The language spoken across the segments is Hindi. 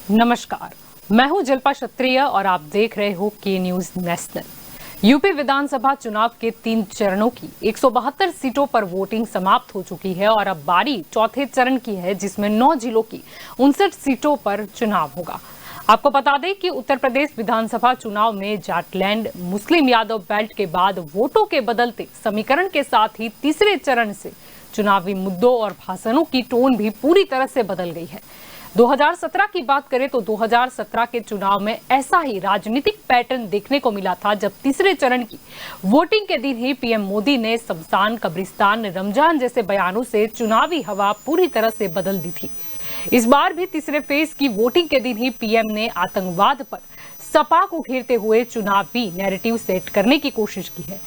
नमस्कार, मैं हूं जल्पा क्षत्रिय और आप देख रहे हो के न्यूज नेशनल। यूपी विधानसभा चुनाव के 3 चरणों की 172 सीटों पर वोटिंग समाप्त हो चुकी है और अब बारी चौथे चरण की है, जिसमें 9 जिलों की 59 सीटों पर चुनाव होगा। आपको बता दें कि उत्तर प्रदेश विधानसभा चुनाव में जाटलैंड मुस्लिम यादव बेल्ट के बाद वोटों के बदलते समीकरण के साथ ही तीसरे चरण से चुनावी मुद्दों और भाषणों की टोन भी पूरी तरह से बदल गई है। 2017 की बात करें तो 2017 के चुनाव में ऐसा ही राजनीतिक पैटर्न देखने को मिला था, जब तीसरे चरण की वोटिंग के दिन ही पीएम मोदी ने शमशान, कब्रिस्तान, रमजान जैसे बयानों से चुनावी हवा पूरी तरह से बदल दी थी। इस बार भी तीसरे फेज की वोटिंग के दिन ही पीएम ने आतंकवाद पर सपा को घेरते हुए चुनावी नैरेटिव सेट करने की कोशिश की है।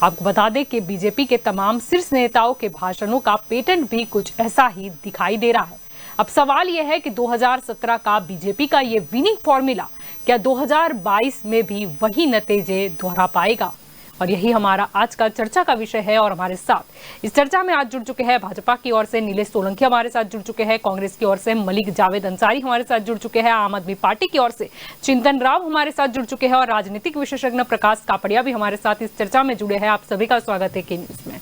आपको बता दें कि बीजेपी के तमाम शीर्ष नेताओं के भाषणों का पैटर्न भी कुछ ऐसा ही दिखाई दे रहा है। अब सवाल यह है कि 2017 का बीजेपी का ये विनिंग फॉर्मूला क्या 2022 में भी वही नतीजे दोहरा पाएगा? और यही हमारा आज का चर्चा का विषय है। और हमारे साथ इस चर्चा में आज जुड़ चुके हैं भाजपा की ओर से नीलेश सोलंकी, हमारे साथ जुड़ चुके हैं कांग्रेस की ओर से मलिक जावेद अंसारी, हमारे साथ जुड़ चुके हैं आम आदमी पार्टी की ओर से चिंतन राव, हमारे साथ जुड़ चुके हैं और राजनीतिक विशेषज्ञ प्रकाश कापड़िया भी हमारे साथ इस चर्चा में जुड़े हैं। आप सभी का स्वागत है के न्यूज में।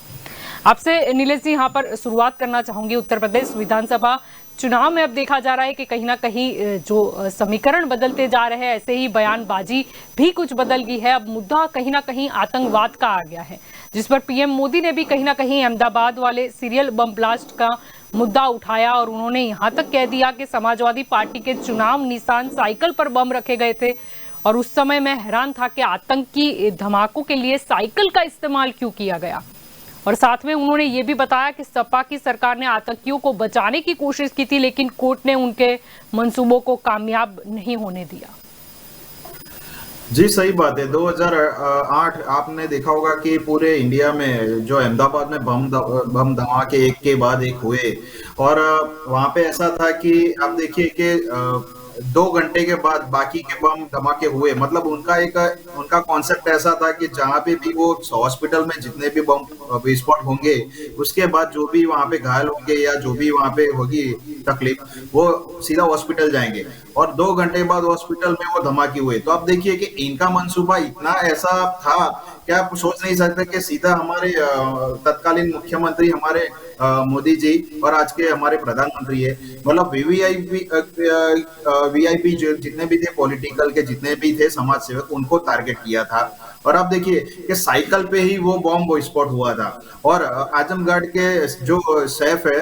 आपसे नीलेश जी यहाँ पर शुरुआत करना चाहूंगी। उत्तर प्रदेश विधानसभा चुनाव में अब देखा जा रहा है कि कहीं ना कहीं जो समीकरण बदलते जा रहे हैं, ऐसे ही बयानबाजी भी कुछ बदल गई है। अब मुद्दा कहीं ना कहीं आतंकवाद का आ गया है, जिस पर पीएम मोदी ने भी कहीं ना कहीं अहमदाबाद वाले सीरियल बम ब्लास्ट का मुद्दा उठाया और उन्होंने यहाँ तक कह दिया कि समाजवादी पार्टी के चुनाव निशान साइकिल पर बम रखे गए थे। और उस समय मैं हैरान था कि आतंकी धमाकों के लिए साइकिल का इस्तेमाल क्यों किया गया। और साथ में उन्होंने ये भी बताया कि सपा की सरकार ने आतंकियों को बचाने की कोशिश की थी, लेकिन कोर्ट ने उनके मंसूबों को कामयाब नहीं होने दिया। जी सही बात है। 2008 आपने देखा होगा कि पूरे इंडिया में जो अहमदाबाद में बम धमाके एक के बाद एक हुए और वहां पे ऐसा था कि आप देखिए कि 2 घंटे के बाद बाकी के बम धमाके हुए। मतलब उनका कॉन्सेप्ट ऐसा था कि जहां पे भी वो हॉस्पिटल में जितने भी बम विस्फोट होंगे, उसके बाद जो भी वहां पे घायल होंगे या जो भी वहां पे होगी तकलीफ, वो सीधा हॉस्पिटल जाएंगे। और 2 घंटे बाद हॉस्पिटल में वो धमाके हुए। तो आप देखिए कि इनका मंसूबा इतना ऐसा था कि आप सोच नहीं सकते कि सीधा हमारे तत्कालीन मुख्यमंत्री हमारे मोदी जी और आज के हमारे प्रधानमंत्री है, मतलब वीआईपी जितने भी थे, पॉलिटिकल के जितने भी थे समाज सेवक, उनको टारगेट किया था। और आप देखिए कि साइकिल पे ही वो बॉम्ब विस्फोट हुआ था। और आजमगढ़ के जो सैफ है,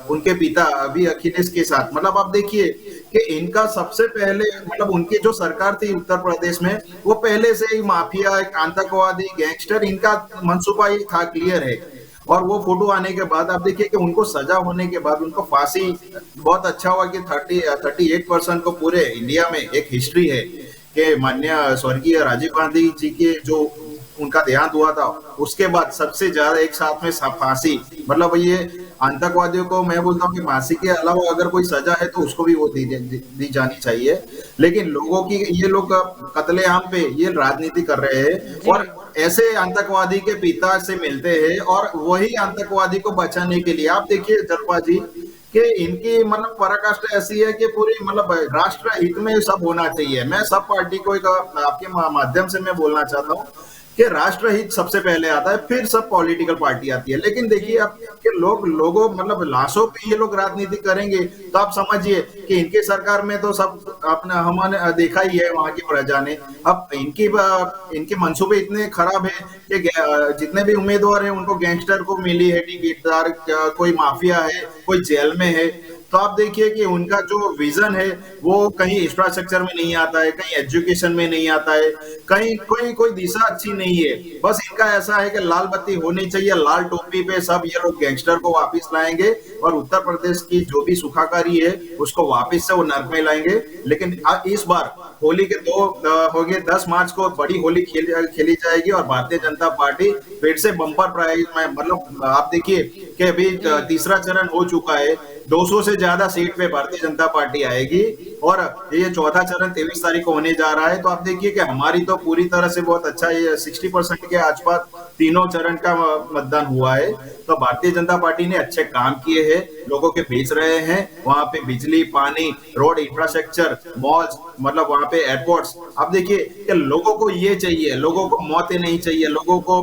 उनके पिता अभी अखिलेश के साथ, मतलब आप देखिए कि इनका सबसे पहले, मतलब उनकी जो सरकार थी उत्तर प्रदेश में, वो पहले से ही माफिया, एक आतंकवादी, गैंगस्टर, इनका मंसूबा ही था, क्लियर है। और वो फोटो आने के बाद आप देखिए कि उनको सजा होने के बाद उनको फांसी, बहुत अच्छा हुआ कि 38% को पूरे इंडिया में एक हिस्ट्री है कि माननीय स्वर्गीय राजीव गांधी जी के जो उनका देहांत हुआ था, उसके बाद सबसे ज्यादा एक साथ में फांसी। मतलब ये आतंकवादियों को मैं बोलता हूँ कि फांसी के अलावा अगर कोई सजा है तो उसको भी वो दी जानी चाहिए। लेकिन लोगों की, ये लोग कत्लेआम पे ये राजनीति कर रहे हैं और ऐसे आतंकवादी के पिता से मिलते हैं और वही आतंकवादी को बचाने के लिए, आप देखिए जल्पा जी कि इनकी मतलब पराकाष्ठा ऐसी है कि पूरी मतलब राष्ट्र हित में सब होना चाहिए। मैं सब पार्टी को एक आपके माध्यम से मैं बोलना चाहता हूँ कि राष्ट्रहित सबसे पहले आता है, फिर सब पॉलिटिकल पार्टी आती है। लेकिन देखिए अब कि लोगों मतलब लाशों पे ये लोग राजनीति करेंगे, तो आप समझिए कि इनकी सरकार में तो सब अपने हमने देखा ही है वहां की प्रजा ने। अब इनके मंसूबे इतने खराब है कि जितने भी उम्मीदवार हैं उनको गैंगस्टर को मिली है टिकटदार, कोई माफिया है, कोई जेल में है। तो आप देखिए कि उनका जो विजन है वो कहीं इंफ्रास्ट्रक्चर में नहीं आता है, कहीं एजुकेशन में नहीं आता है, कहीं कोई दिशा अच्छी नहीं है। बस इनका ऐसा है कि लाल बत्ती होनी चाहिए, लाल टोपी पे सब ये लोग गैंगस्टर को वापस लाएंगे और उत्तर प्रदेश की जो भी सुखाकारी है उसको वापस से वो नर्क में लाएंगे। लेकिन इस बार होली के 2 हो गए, 10 मार्च को बड़ी होली खेली जाएगी और भारतीय जनता पार्टी फिर से बम्पर प्राइज में, मतलब आप देखिए कि अभी तीसरा चरण हो चुका है, 200 से ज्यादा सीट पे भारतीय जनता पार्टी आएगी और ये चौथा चरण 23 तारीख को होने जा रहा है। तो आप देखिए कि हमारी तो पूरी तरह से बहुत अच्छा, ये 60% के आसपास तीनों चरण का मतदान हुआ है। तो भारतीय जनता पार्टी ने अच्छे काम किए हैं लोगों के बेच रहे हैं। वहां पे बिजली, पानी, रोड इंफ्रास्ट्रक्चर, मॉल्स, मतलब वहां पे एयरपोर्ट्स। अब देखिए कि लोगों को ये चाहिए, लोगों को मौतें नहीं चाहिए, लोगों को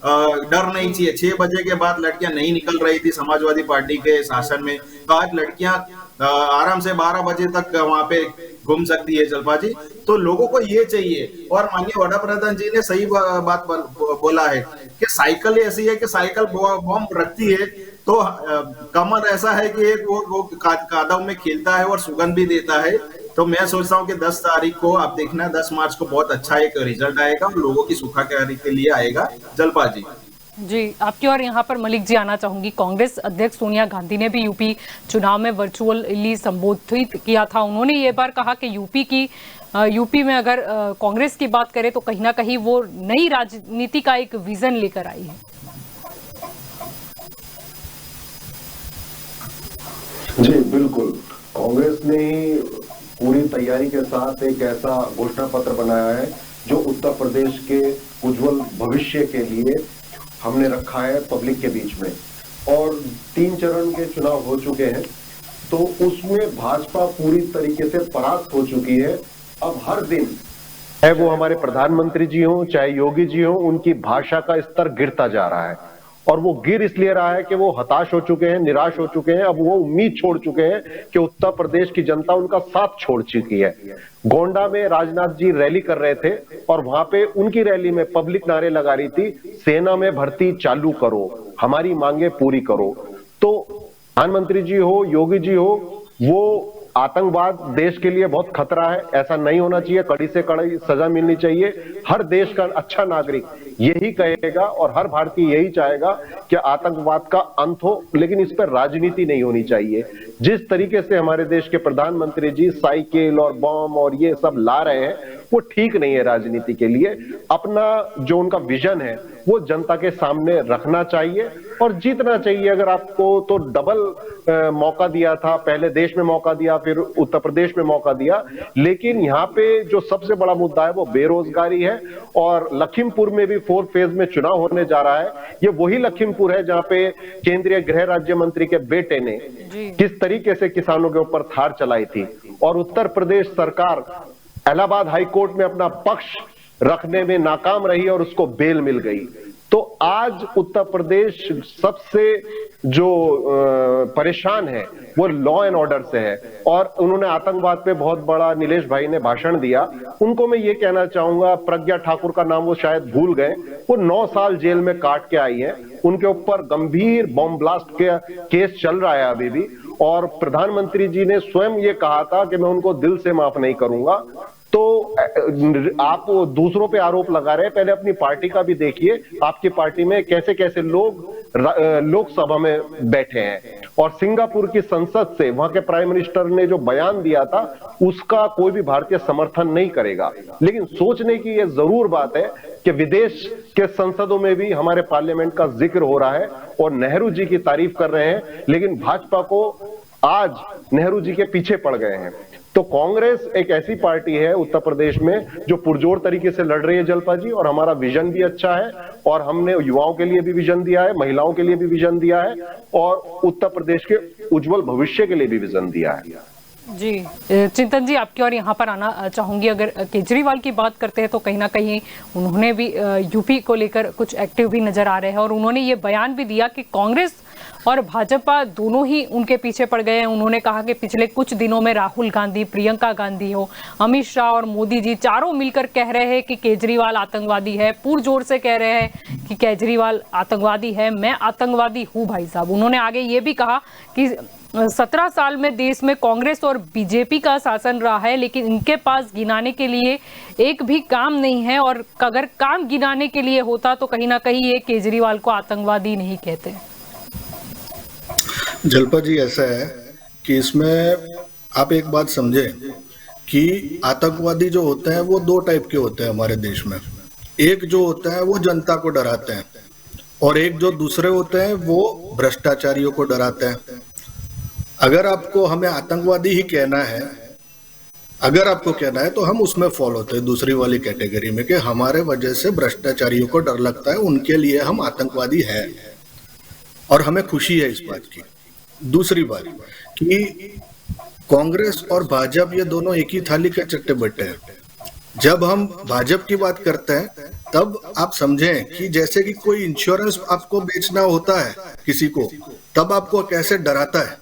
डर नहीं चाहिए। 6 बजे के बाद लड़कियां नहीं निकल रही थी समाजवादी पार्टी के शासन में, तो आज लड़कियां आराम से 12 बजे तक वहां पे घूम सकती है जल्पा जी। तो लोगों को ये चाहिए। और माननीय वड़ा प्रधान जी ने सही बात बोला है कि साइकिल ऐसी है कि साइकिल बॉम्ब रखती है तो कमर ऐसा है कि एक वो कादव में खेलता है और सुगंध भी देता है। तो मैं सोचता हूँ कि 10 तारीख को आप देखना, 10 मार्च को बहुत अच्छा एक रिजल्ट आएगा और लोगों की सुखाकारी के लिए आएगा जल्पा जी। जी, आपकी और यहाँ पर मलिक जी आना चाहूंगी। कांग्रेस अध्यक्ष सोनिया गांधी ने भी यूपी चुनाव में वर्चुअली संबोधित किया था। उन्होंने ये बार कहा कि यूपी में अगर कांग्रेस की बात करें तो कहीं ना कहीं वो नई राजनीति का एक विजन लेकर आई है। जी बिल्कुल, कांग्रेस ने ही पूरी तैयारी के साथ एक ऐसा घोषणा पत्र बनाया है जो उत्तर प्रदेश के उज्जवल भविष्य के लिए हमने रखा है पब्लिक के बीच में। और 3 चरण के चुनाव हो चुके हैं तो उसमें भाजपा पूरी तरीके से परास्त हो चुकी है। अब हर दिन चाहे वो हमारे प्रधानमंत्री जी हों चाहे योगी जी हों, उनकी भाषा का स्तर गिरता जा रहा है। और वो गिर इसलिए रहा है कि वो हताश हो चुके हैं, निराश हो चुके हैं। अब वो उम्मीद छोड़ चुके हैं कि उत्तर प्रदेश की जनता उनका साथ छोड़ चुकी है। गोंडा में राजनाथ जी रैली कर रहे थे और वहां पे उनकी रैली में पब्लिक नारे लगा रही थी, सेना में भर्ती चालू करो, हमारी मांगे पूरी करो। तो प्रधानमंत्री जी हो, योगी जी हो, वो आतंकवाद देश के लिए बहुत खतरा है, ऐसा नहीं होना चाहिए, कड़ी से कड़ी सजा मिलनी चाहिए। हर देश का अच्छा नागरिक यही कहेगा और हर भारतीय यही चाहेगा कि आतंकवाद का अंत हो, लेकिन इस पर राजनीति नहीं होनी चाहिए। जिस तरीके से हमारे देश के प्रधानमंत्री जी साइकिल और बम और ये सब ला रहे हैं वो ठीक नहीं है राजनीति के लिए। अपना जो उनका विजन है वो जनता के सामने रखना चाहिए और जीतना चाहिए। अगर आपको तो डबल मौका दिया था, पहले देश में मौका दिया फिर उत्तर प्रदेश में मौका दिया, लेकिन यहाँ पे जो सबसे बड़ा मुद्दा है वो बेरोजगारी है। और लखीमपुर में भी 4th फेज में चुनाव होने जा रहा है। ये वही लखीमपुर है जहाँ पे केंद्रीय गृह राज्य मंत्री के बेटे ने किस तरीके से किसानों के ऊपर थार चलाई थी और उत्तर प्रदेश सरकार इलाहाबाद हाई कोर्ट में अपना पक्ष रखने में नाकाम रही और उसको बेल मिल गई। तो आज उत्तर प्रदेश सबसे जो परेशान है वो लॉ एंड ऑर्डर से है। और उन्होंने आतंकवाद पे बहुत बड़ा नीलेश भाई ने भाषण दिया, उनको मैं ये कहना चाहूंगा, प्रज्ञा ठाकुर का नाम वो शायद भूल गए, वो 9 साल जेल में काट के आई है। उनके ऊपर गंभीर बॉम्ब ब्लास्ट के केस चल रहा है अभी भी। और प्रधानमंत्री जी ने स्वयं ये कहा था कि मैं उनको दिल से माफ नहीं करूंगा। तो आप दूसरों पे आरोप लगा रहे हैं, पहले अपनी पार्टी का भी देखिए। आपकी पार्टी में कैसे कैसे लोग लोकसभा में बैठे हैं और सिंगापुर की संसद से वहां के प्राइम मिनिस्टर ने जो बयान दिया था उसका कोई भी भारतीय समर्थन नहीं करेगा। लेकिन सोचने की यह जरूर बात है कि विदेश के संसदों में भी हमारे पार्लियामेंट का जिक्र हो रहा है और नेहरू जी की तारीफ कर रहे हैं, लेकिन भाजपा को आज नेहरू जी के पीछे पड़ गए हैं। तो कांग्रेस एक ऐसी पार्टी है उत्तर प्रदेश में जो पुरजोर तरीके से लड़ रही है जल्पा जी, और हमारा विजन भी अच्छा है और हमने युवाओं के लिए भी विजन दिया है, महिलाओं के लिए भी विजन दिया है और उत्तर प्रदेश के उज्जवल भविष्य के लिए भी विजन दिया है। जी चिंतन जी, आपकी और यहाँ पर आना चाहूंगी। अगर केजरीवाल की बात करते हैं तो कहीं ना कहीं उन्होंने भी यूपी को लेकर कुछ एक्टिव भी नजर आ रहे हैं और उन्होंने ये बयान भी दिया कि कांग्रेस और भाजपा दोनों ही उनके पीछे पड़ गए हैं। उन्होंने कहा कि पिछले कुछ दिनों में राहुल गांधी, प्रियंका गांधी हो, अमित शाह और मोदी जी चारों मिलकर कह रहे हैं कि केजरीवाल आतंकवादी है, पुरजोर से कह रहे हैं कि केजरीवाल आतंकवादी है। मैं आतंकवादी हूँ भाई साहब। उन्होंने आगे ये भी कहा कि 17 साल में देश में कांग्रेस और बीजेपी का शासन रहा है, लेकिन इनके पास गिनाने के लिए एक भी काम नहीं है और अगर काम गिनाने के लिए होता तो कहीं ना कहीं ये केजरीवाल को आतंकवादी नहीं कहते। जल्पा जी, ऐसा है कि इसमें आप एक बात समझे कि आतंकवादी जो होते हैं वो 2 टाइप के होते हैं हमारे देश में। एक जो होता है वो जनता को डराते हैं और एक जो दूसरे होते हैं वो भ्रष्टाचारियों को डराते हैं। अगर आपको हमें आतंकवादी ही कहना है, अगर आपको कहना है तो हम उसमें फॉलो होते हैं दूसरी वाली कैटेगरी में कि हमारे वजह से भ्रष्टाचारियों को डर लगता है, उनके लिए हम आतंकवादी हैं और हमें खुशी है इस बात की। दूसरी बात कि कांग्रेस और भाजपा ये दोनों एक ही थाली के चट्टे बट्टे हैं। जब हम भाजपा की बात करते हैं तब आप समझें कि जैसे कि कोई इंश्योरेंस आपको बेचना होता है किसी को, तब आपको कैसे डराता है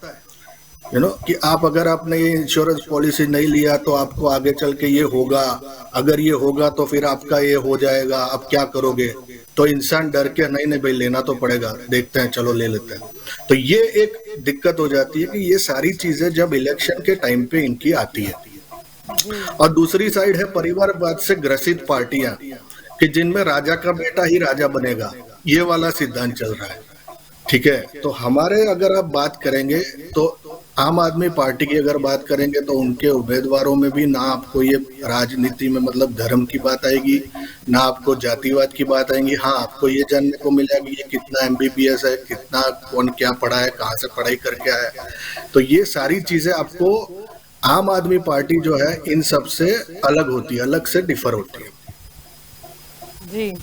कि आप अगर आपने ये इंश्योरेंस पॉलिसी नहीं लिया तो आपको आगे चल के ये होगा, अगर ये होगा तो फिर आपका ये हो जाएगा, आप क्या करोगे। तो इंसान डर के नहीं नहीं भाई लेना तो पड़ेगा, देखते हैं चलो ले लेते हैं। तो ये एक दिक्कत हो जाती है कि ये सारी चीजें जब इलेक्शन के टाइम पे इनकी आती है। और दूसरी साइड है परिवारवाद से ग्रसित पार्टियां कि जिनमें राजा का बेटा ही राजा बनेगा, ये वाला सिद्धांत चल रहा है। ठीक है, तो हमारे अगर आप बात करेंगे तो आम आदमी पार्टी की अगर बात करेंगे तो उनके उम्मीदवारों में भी ना आपको ये राजनीति में मतलब धर्म की बात आएगी, ना आपको जातिवाद की बात आएगी। हाँ, आपको ये जानने को मिलेगा कि ये कितना एमबीबीएस है, कितना कौन क्या पढ़ा है, कहाँ से पढ़ाई करके आया है। तो ये सारी चीजें आपको आम आदमी पार्टी जो है इन सब से अलग होती है, अलग से डिफर होती है। जी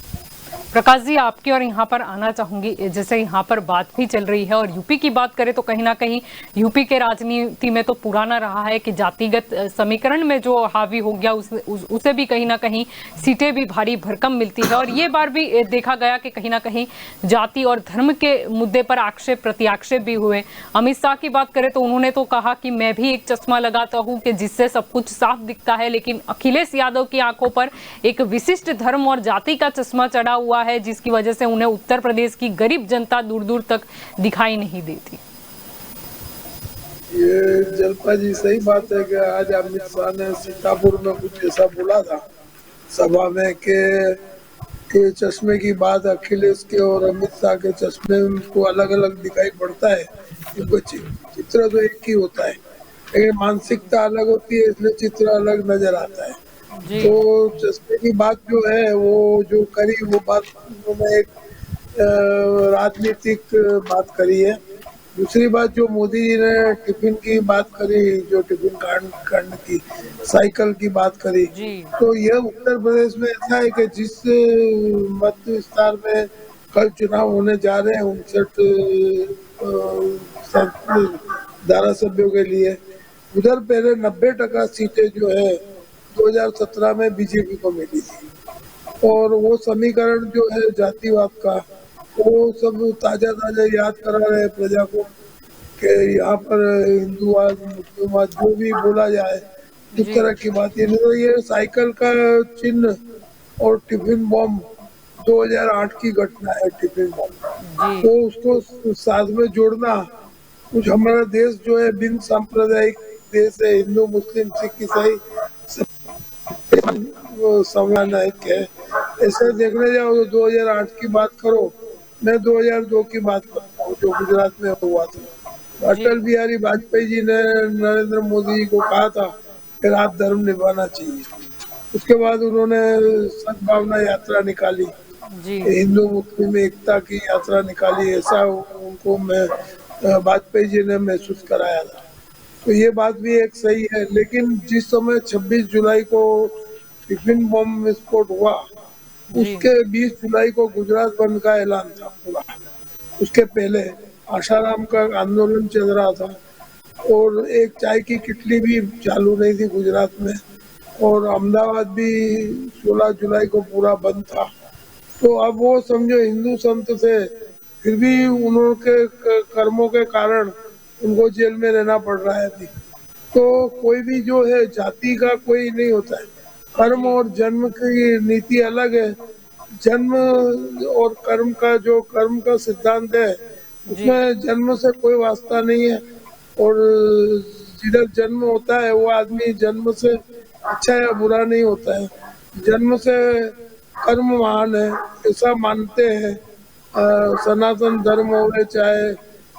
प्रकाश जी, आपकी और यहाँ पर आना चाहूंगी। जैसे यहाँ पर बात भी चल रही है और यूपी की बात करें तो कहीं ना कहीं यूपी के राजनीति में तो पुराना रहा है कि जातिगत समीकरण में जो हावी हो गया उसे भी कहीं ना कहीं सीटें भी भारी भरकम मिलती है। और ये बार भी देखा गया कि कहीं ना कहीं जाति और धर्म के मुद्दे पर आक्षेप प्रत्याक्षेप भी हुए। अमित शाह की बात करें तो उन्होंने तो कहा कि मैं भी एक चश्मा लगाता हूँ कि जिससे सब कुछ साफ दिखता है, लेकिन अखिलेश यादव की आंखों पर एक विशिष्ट धर्म और जाति का चश्मा चढ़ा हुआ है, जिसकी वजह से उन्हें उत्तर प्रदेश की गरीब जनता दूर दूर तक दिखाई नहीं देती। ये जलपा जी सही बात है कि आज अमित शाह ने सीतापुर में कुछ ऐसा बोला था सभा में कि चश्मे की बात अखिलेश के और अमित शाह के चश्मे को अलग अलग दिखाई पड़ता है। इनको चित्र तो एक ही होता है लेकिन मानसिकता अलग होती है, इसलिए चित्र अलग नजर आता है। तो चश्मे की बात जो है वो जो करी वो बात उन्होंने एक राजनीतिक बात करी है। दूसरी बात जो मोदी जी ने टिफिन की बात करी, जो टिफिन कांड की साइकिल की बात करी, तो यह उत्तर प्रदेश में ऐसा है कि जिस मत विस्तार में कल चुनाव होने जा रहे हैं 59 धारासभ्यों के लिए, उधर पहले 90% सीटें जो है 2017 में बीजेपी को मिली थी। और वो समीकरण जो है जातिवाद का वो सब ताजा याद करा रहे प्रजा को कि यहाँ पर हिंदूवाद मुस्लिमवाद जो भी बोला जाए इस तरह की बात। ये नहीं तो ये साइकिल का चिन्ह और टिफिन बम 2008 की घटना है। टिफिन बम तो उसको साथ में जोड़ना, कुछ हमारा देश जो है बिन सांप्रदायिक देश है, हिंदू मुस्लिम सिख ईसाई सामान्य है। ऐसे देखने जाओ तो 2008 की बात करो, मैं 2002 की बात करता हूँ जो गुजरात में हुआ था। अटल बिहारी वाजपेयी जी ने नरेंद्र मोदी जी को कहा था कि रात धर्म निभाना चाहिए। उसके बाद उन्होंने सद्भावना यात्रा निकाली, हिंदू मुस्लिम एकता की यात्रा निकाली, ऐसा उनको मैं वाजपेयी जी ने महसूस कराया था। तो ये बात भी एक सही है। लेकिन जिस समय 26 जुलाई को टिफिन बम विस्फोट हुआ उसके 20 जुलाई को गुजरात बंद का ऐलान था पूरा। उसके पहले आशाराम का आंदोलन चल रहा था और एक चाय की किटली भी चालू नहीं थी गुजरात में, और अहमदाबाद भी 16 जुलाई को पूरा बंद था। तो अब वो समझो हिंदू संत थे, फिर भी उनके कर्मों के कारण उनको जेल में रहना पड़ रहा है अभी। तो कोई भी जो है जाति का कोई नहीं होता है, कर्म और जन्म की नीति अलग है। जन्म और कर्म का जो कर्म का सिद्धांत है उसमें जन्म से कोई वास्ता नहीं है, और जिधर जन्म होता है वो आदमी जन्म से अच्छा या बुरा नहीं होता है, जन्म से कर्म महान है ऐसा मानते हैं। सनातन धर्म हो चाहे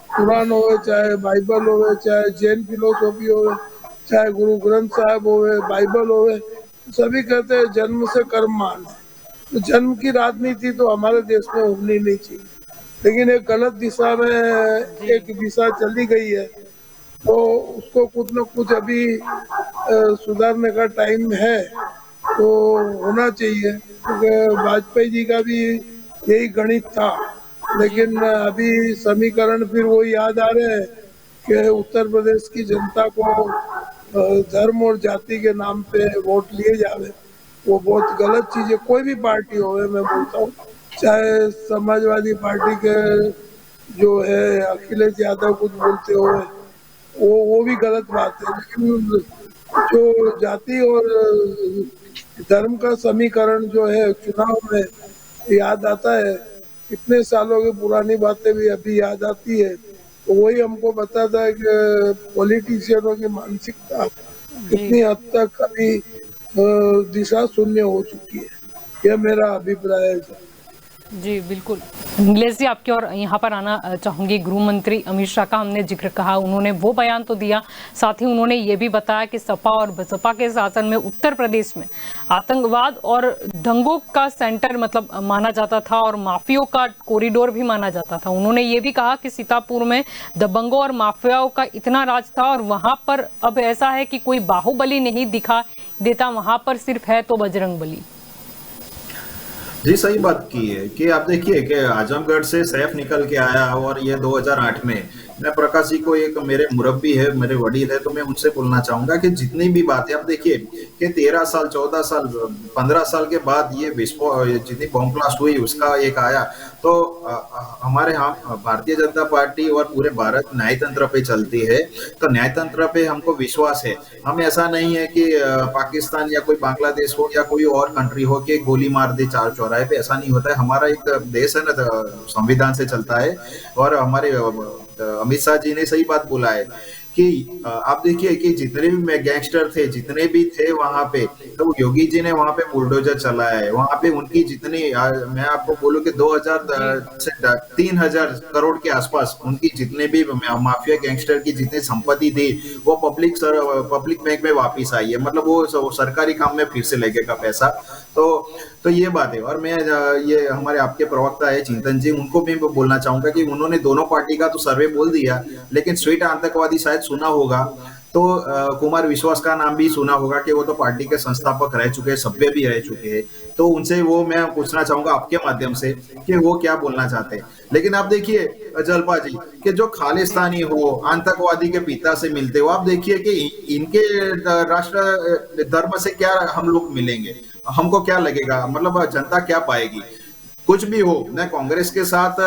कुरान हो, चाहे बाइबल हो, चाहे जैन फिलोसॉफी हो, चाहे गुरु ग्रंथ साहब हो, बाइबल हो, सभी कहते हैं जन्म से कर्म मान है। तो जन्म की राजनीति तो हमारे देश में होनी नहीं चाहिए, लेकिन एक गलत दिशा में एक दिशा चली गई है, तो उसको कुछ न कुछ अभी सुधारने का टाइम है, तो होना चाहिए। क्योंकि वाजपेयी जी का भी यही गणित था, लेकिन अभी समीकरण फिर वो याद आ रहे हैं कि उत्तर प्रदेश की जनता को धर्म और जाति के नाम पे वोट लिए जावे, वो बहुत गलत चीज है। कोई भी पार्टी हो, मैं बोलता हूँ, चाहे समाजवादी पार्टी के जो है अखिलेश यादव कुछ बोलते हो, वो भी गलत बात है। लेकिन जो जाति और धर्म का समीकरण जो है चुनाव में याद आता है, कितने सालों की पुरानी बातें भी अभी याद आती है, तो वही हमको बताता है कि पॉलिटिशियनों की मानसिकता कितनी हद तक अभी दिशा शून्य हो चुकी है। यह मेरा अभिप्राय है। जी बिल्कुल। नीलेश जी, आपकी और यहाँ पर आना चाहूंगी। गृह मंत्री अमित शाह का हमने जिक्र कहा, उन्होंने वो बयान तो दिया, साथ ही उन्होंने ये भी बताया कि सपा और बसपा के शासन में उत्तर प्रदेश में आतंकवाद और दंगों का सेंटर मतलब माना जाता था और माफियों का कॉरिडोर भी माना जाता था। उन्होंने ये भी कहा कि सीतापुर में दबंगों और माफियाओं का इतना राज था और वहां पर अब ऐसा है कि कोई बाहुबली नहीं दिखा देता, वहां पर सिर्फ है तो बजरंग बली। जी सही बात की है कि आप देखिए कि आजमगढ़ से सैफ निकल के आया और ये 2008 में मैं प्रकाश जी को, एक मेरे मुरब्बी है, मेरे वडील है, तो मैं उनसे बोलना चाहूंगा कि जितनी भी बातें आप देखिए कि 13 साल 14 साल 15 साल के बाद ये विस्फोट, जितनी बॉम्ब ब्लास्ट हुई उसका एक आया, तो हमारे यहाँ भारतीय जनता पार्टी और पूरे भारत न्यायतंत्र पे चलती है, तो न्यायतंत्र पे हमको विश्वास है। हम ऐसा नहीं है कि पाकिस्तान या कोई बांग्लादेश हो या कोई और कंट्री हो कि गोली मार दे चार चौराहे पे, ऐसा नहीं होता है। हमारा एक देश है ना, संविधान से चलता है। और हमारे अमित शाह जी ने सही बात बोला है कि आप देखिए कि जितने भी गैंगस्टर थे, जितने भी थे वहां पे, तो योगी जी ने वहां पे बुलडोजर चलाया है। वहां पे उनकी जितनी, मैं आपको बोलूं कि 2000 से 3000 करोड़ के आसपास उनकी जितने भी माफिया गैंगस्टर की जितनी संपत्ति थी वो पब्लिक बैंक में वापिस आई है। मतलब वो सरकारी काम में फिर से लगेगा पैसा। तो ये बात है। और मैं ये हमारे आपके प्रवक्ता है चिंतन जी, उनको भी बोलना चाहूंगा कि उन्होंने दोनों पार्टी का तो सर्वे बोल दिया, लेकिन स्वीट आतंकवादी शायद सुना होगा, तो कुमार विश्वास का नाम भी सुना होगा कि वो तो पार्टी के संस्थापक रह चुके हैं, सभ्य भी रह चुके हैं। तो उनसे वो मैं पूछना चाहूंगा आपके माध्यम से कि वो क्या बोलना चाहते हैं। लेकिन आप देखिए जलपा जी कि जो खालिस्तानी हो, आतंकवादी के पिता से मिलते हो, आप देखिए कि इनके राष्ट्र धर्म से क्या हम लोग मिलेंगे, हमको क्या लगेगा, मतलब जनता क्या पाएगी। कुछ भी हो, मैं कांग्रेस के साथ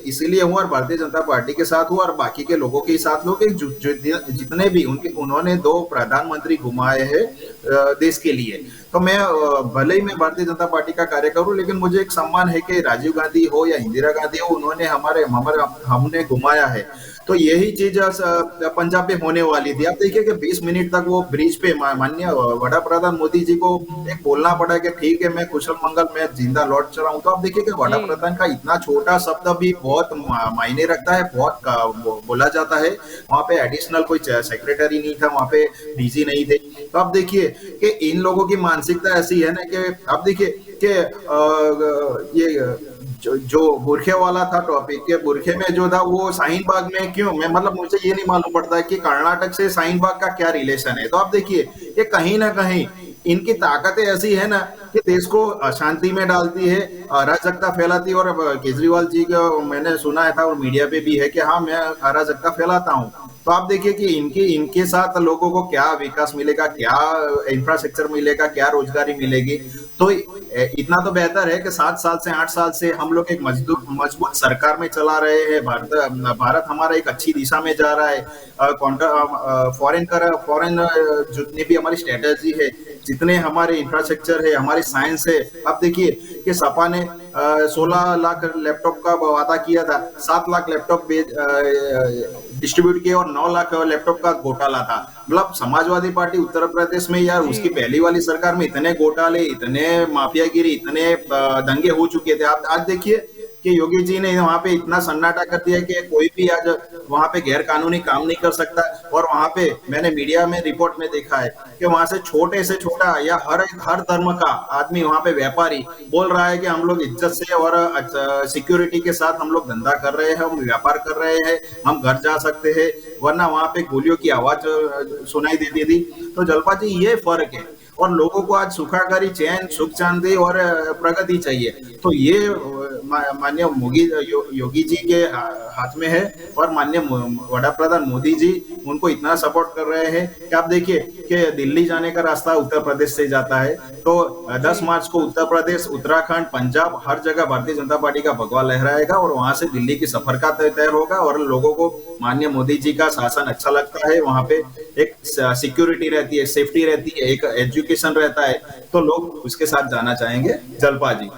इसीलिए हूं और भारतीय जनता पार्टी के साथ हूं और बाकी के लोगों के साथ लोग जितने भी उन्होंने 2 प्रधानमंत्री घुमाए हैं देश के लिए। तो मैं भले ही मैं भारतीय जनता पार्टी का कार्य करूं, लेकिन मुझे एक सम्मान है कि राजीव गांधी हो या इंदिरा गांधी हो, उन्होंने हमने घुमाया है। तो यही चीज पंजाब में होने वाली थी। आप देखिए कि 20 मिनट तक वो ब्रिज पे माननीय वड़ा प्रधान मोदी जी को एक बोलना पड़ा कि ठीक है मैं कुशल मंगल मैं जिंदा लौट चला हूं। तो आप देखिए कि वड़ा प्रधान का इतना छोटा शब्द भी बहुत मायने रखता है, बहुत बोला जाता है। वहां पे एडिशनल कोई सेक्रेटरी नहीं था, वहां पे डीजी नहीं थे। तो आप देखिए कि इन लोगों की मानसिकता ऐसी है ना कि आप देखिए कि ये जो बुरखे वाला था टॉपिक के, बुरखे में जो था वो शाहीन बाग में क्यों, मैं मतलब मुझे ये नहीं मालूम पड़ता है कि कर्नाटक से शाहीन बाग का क्या रिलेशन है। तो आप देखिए ये कहीं ना कहीं इनकी ताकतें ऐसी है ना कि देश को अशांति में डालती है, अराजकता फैलाती है। और केजरीवाल जी का मैंने सुना था और मीडिया पे भी है कि हाँ मैं अराजकता फैलाता हूँ। तो आप देखिए कि इनके साथ लोगों को क्या विकास मिलेगा, क्या इंफ्रास्ट्रक्चर मिलेगा, क्या रोजगारी मिलेगी। तो इतना तो बेहतर है कि 7 साल से 8 साल से हम लोग एक मजबूत सरकार में चला रहे हैं। भारत हमारा एक अच्छी दिशा में जा रहा है। फॉरेन जितनी भी हमारी स्ट्रेटेजी है, जितने हमारे इंफ्रास्ट्रक्चर है, हमारी साइंस है। अब देखिए कि सपा ने 16 लाख लैपटॉप का वादा किया था, 7 लाख लैपटॉप डिस्ट्रीब्यूट किए और 9 लाख लैपटॉप का घोटाला था। मतलब समाजवादी पार्टी उत्तर प्रदेश में यार उसकी पहली वाली सरकार में इतने घोटाले, इतने माफियागिरी, इतने दंगे हो चुके थे। आप आज देखिए कि योगी जी ने वहां पे इतना सन्नाटा कर दिया कि कोई भी आज वहां पे गैर कानूनी काम नहीं कर सकता। और वहां पे मैंने मीडिया में रिपोर्ट में देखा है कि वहां से छोटे से छोटा या हर धर्म का आदमी वहां पे व्यापारी बोल रहा है कि हम लोग इज्जत से और सिक्योरिटी के साथ हम लोग धंधा कर रहे हैं, हम व्यापार कर रहे हैं, हम घर जा सकते हैं। वरना वहां पे गोलियों की आवाज सुनाई देती थी। तो जलपा जी ये फर्क है, और लोगों को आज सुखाकारी, चैन, सुख शांति और प्रगति चाहिए। तो ये माननीय योगी जी के हाथ में है, और माननीय वड़ा प्रधान मोदी जी उनको इतना सपोर्ट कर रहे हैं कि आप देखिए कि दिल्ली जाने का रास्ता उत्तर प्रदेश से जाता है। तो 10 मार्च को उत्तर प्रदेश, उत्तराखंड, पंजाब, हर जगह भारतीय जनता पार्टी का भगवा लहराएगा, और वहां से दिल्ली की सफर का तय होगा। और लोगों को माननीय मोदी जी का शासन अच्छा लगता है, वहां पे एक सिक्योरिटी रहती है, सेफ्टी रहती है, एक एजुकेशन रहता है, तो लोग उसके साथ जाना चाहेंगे। जलपा जी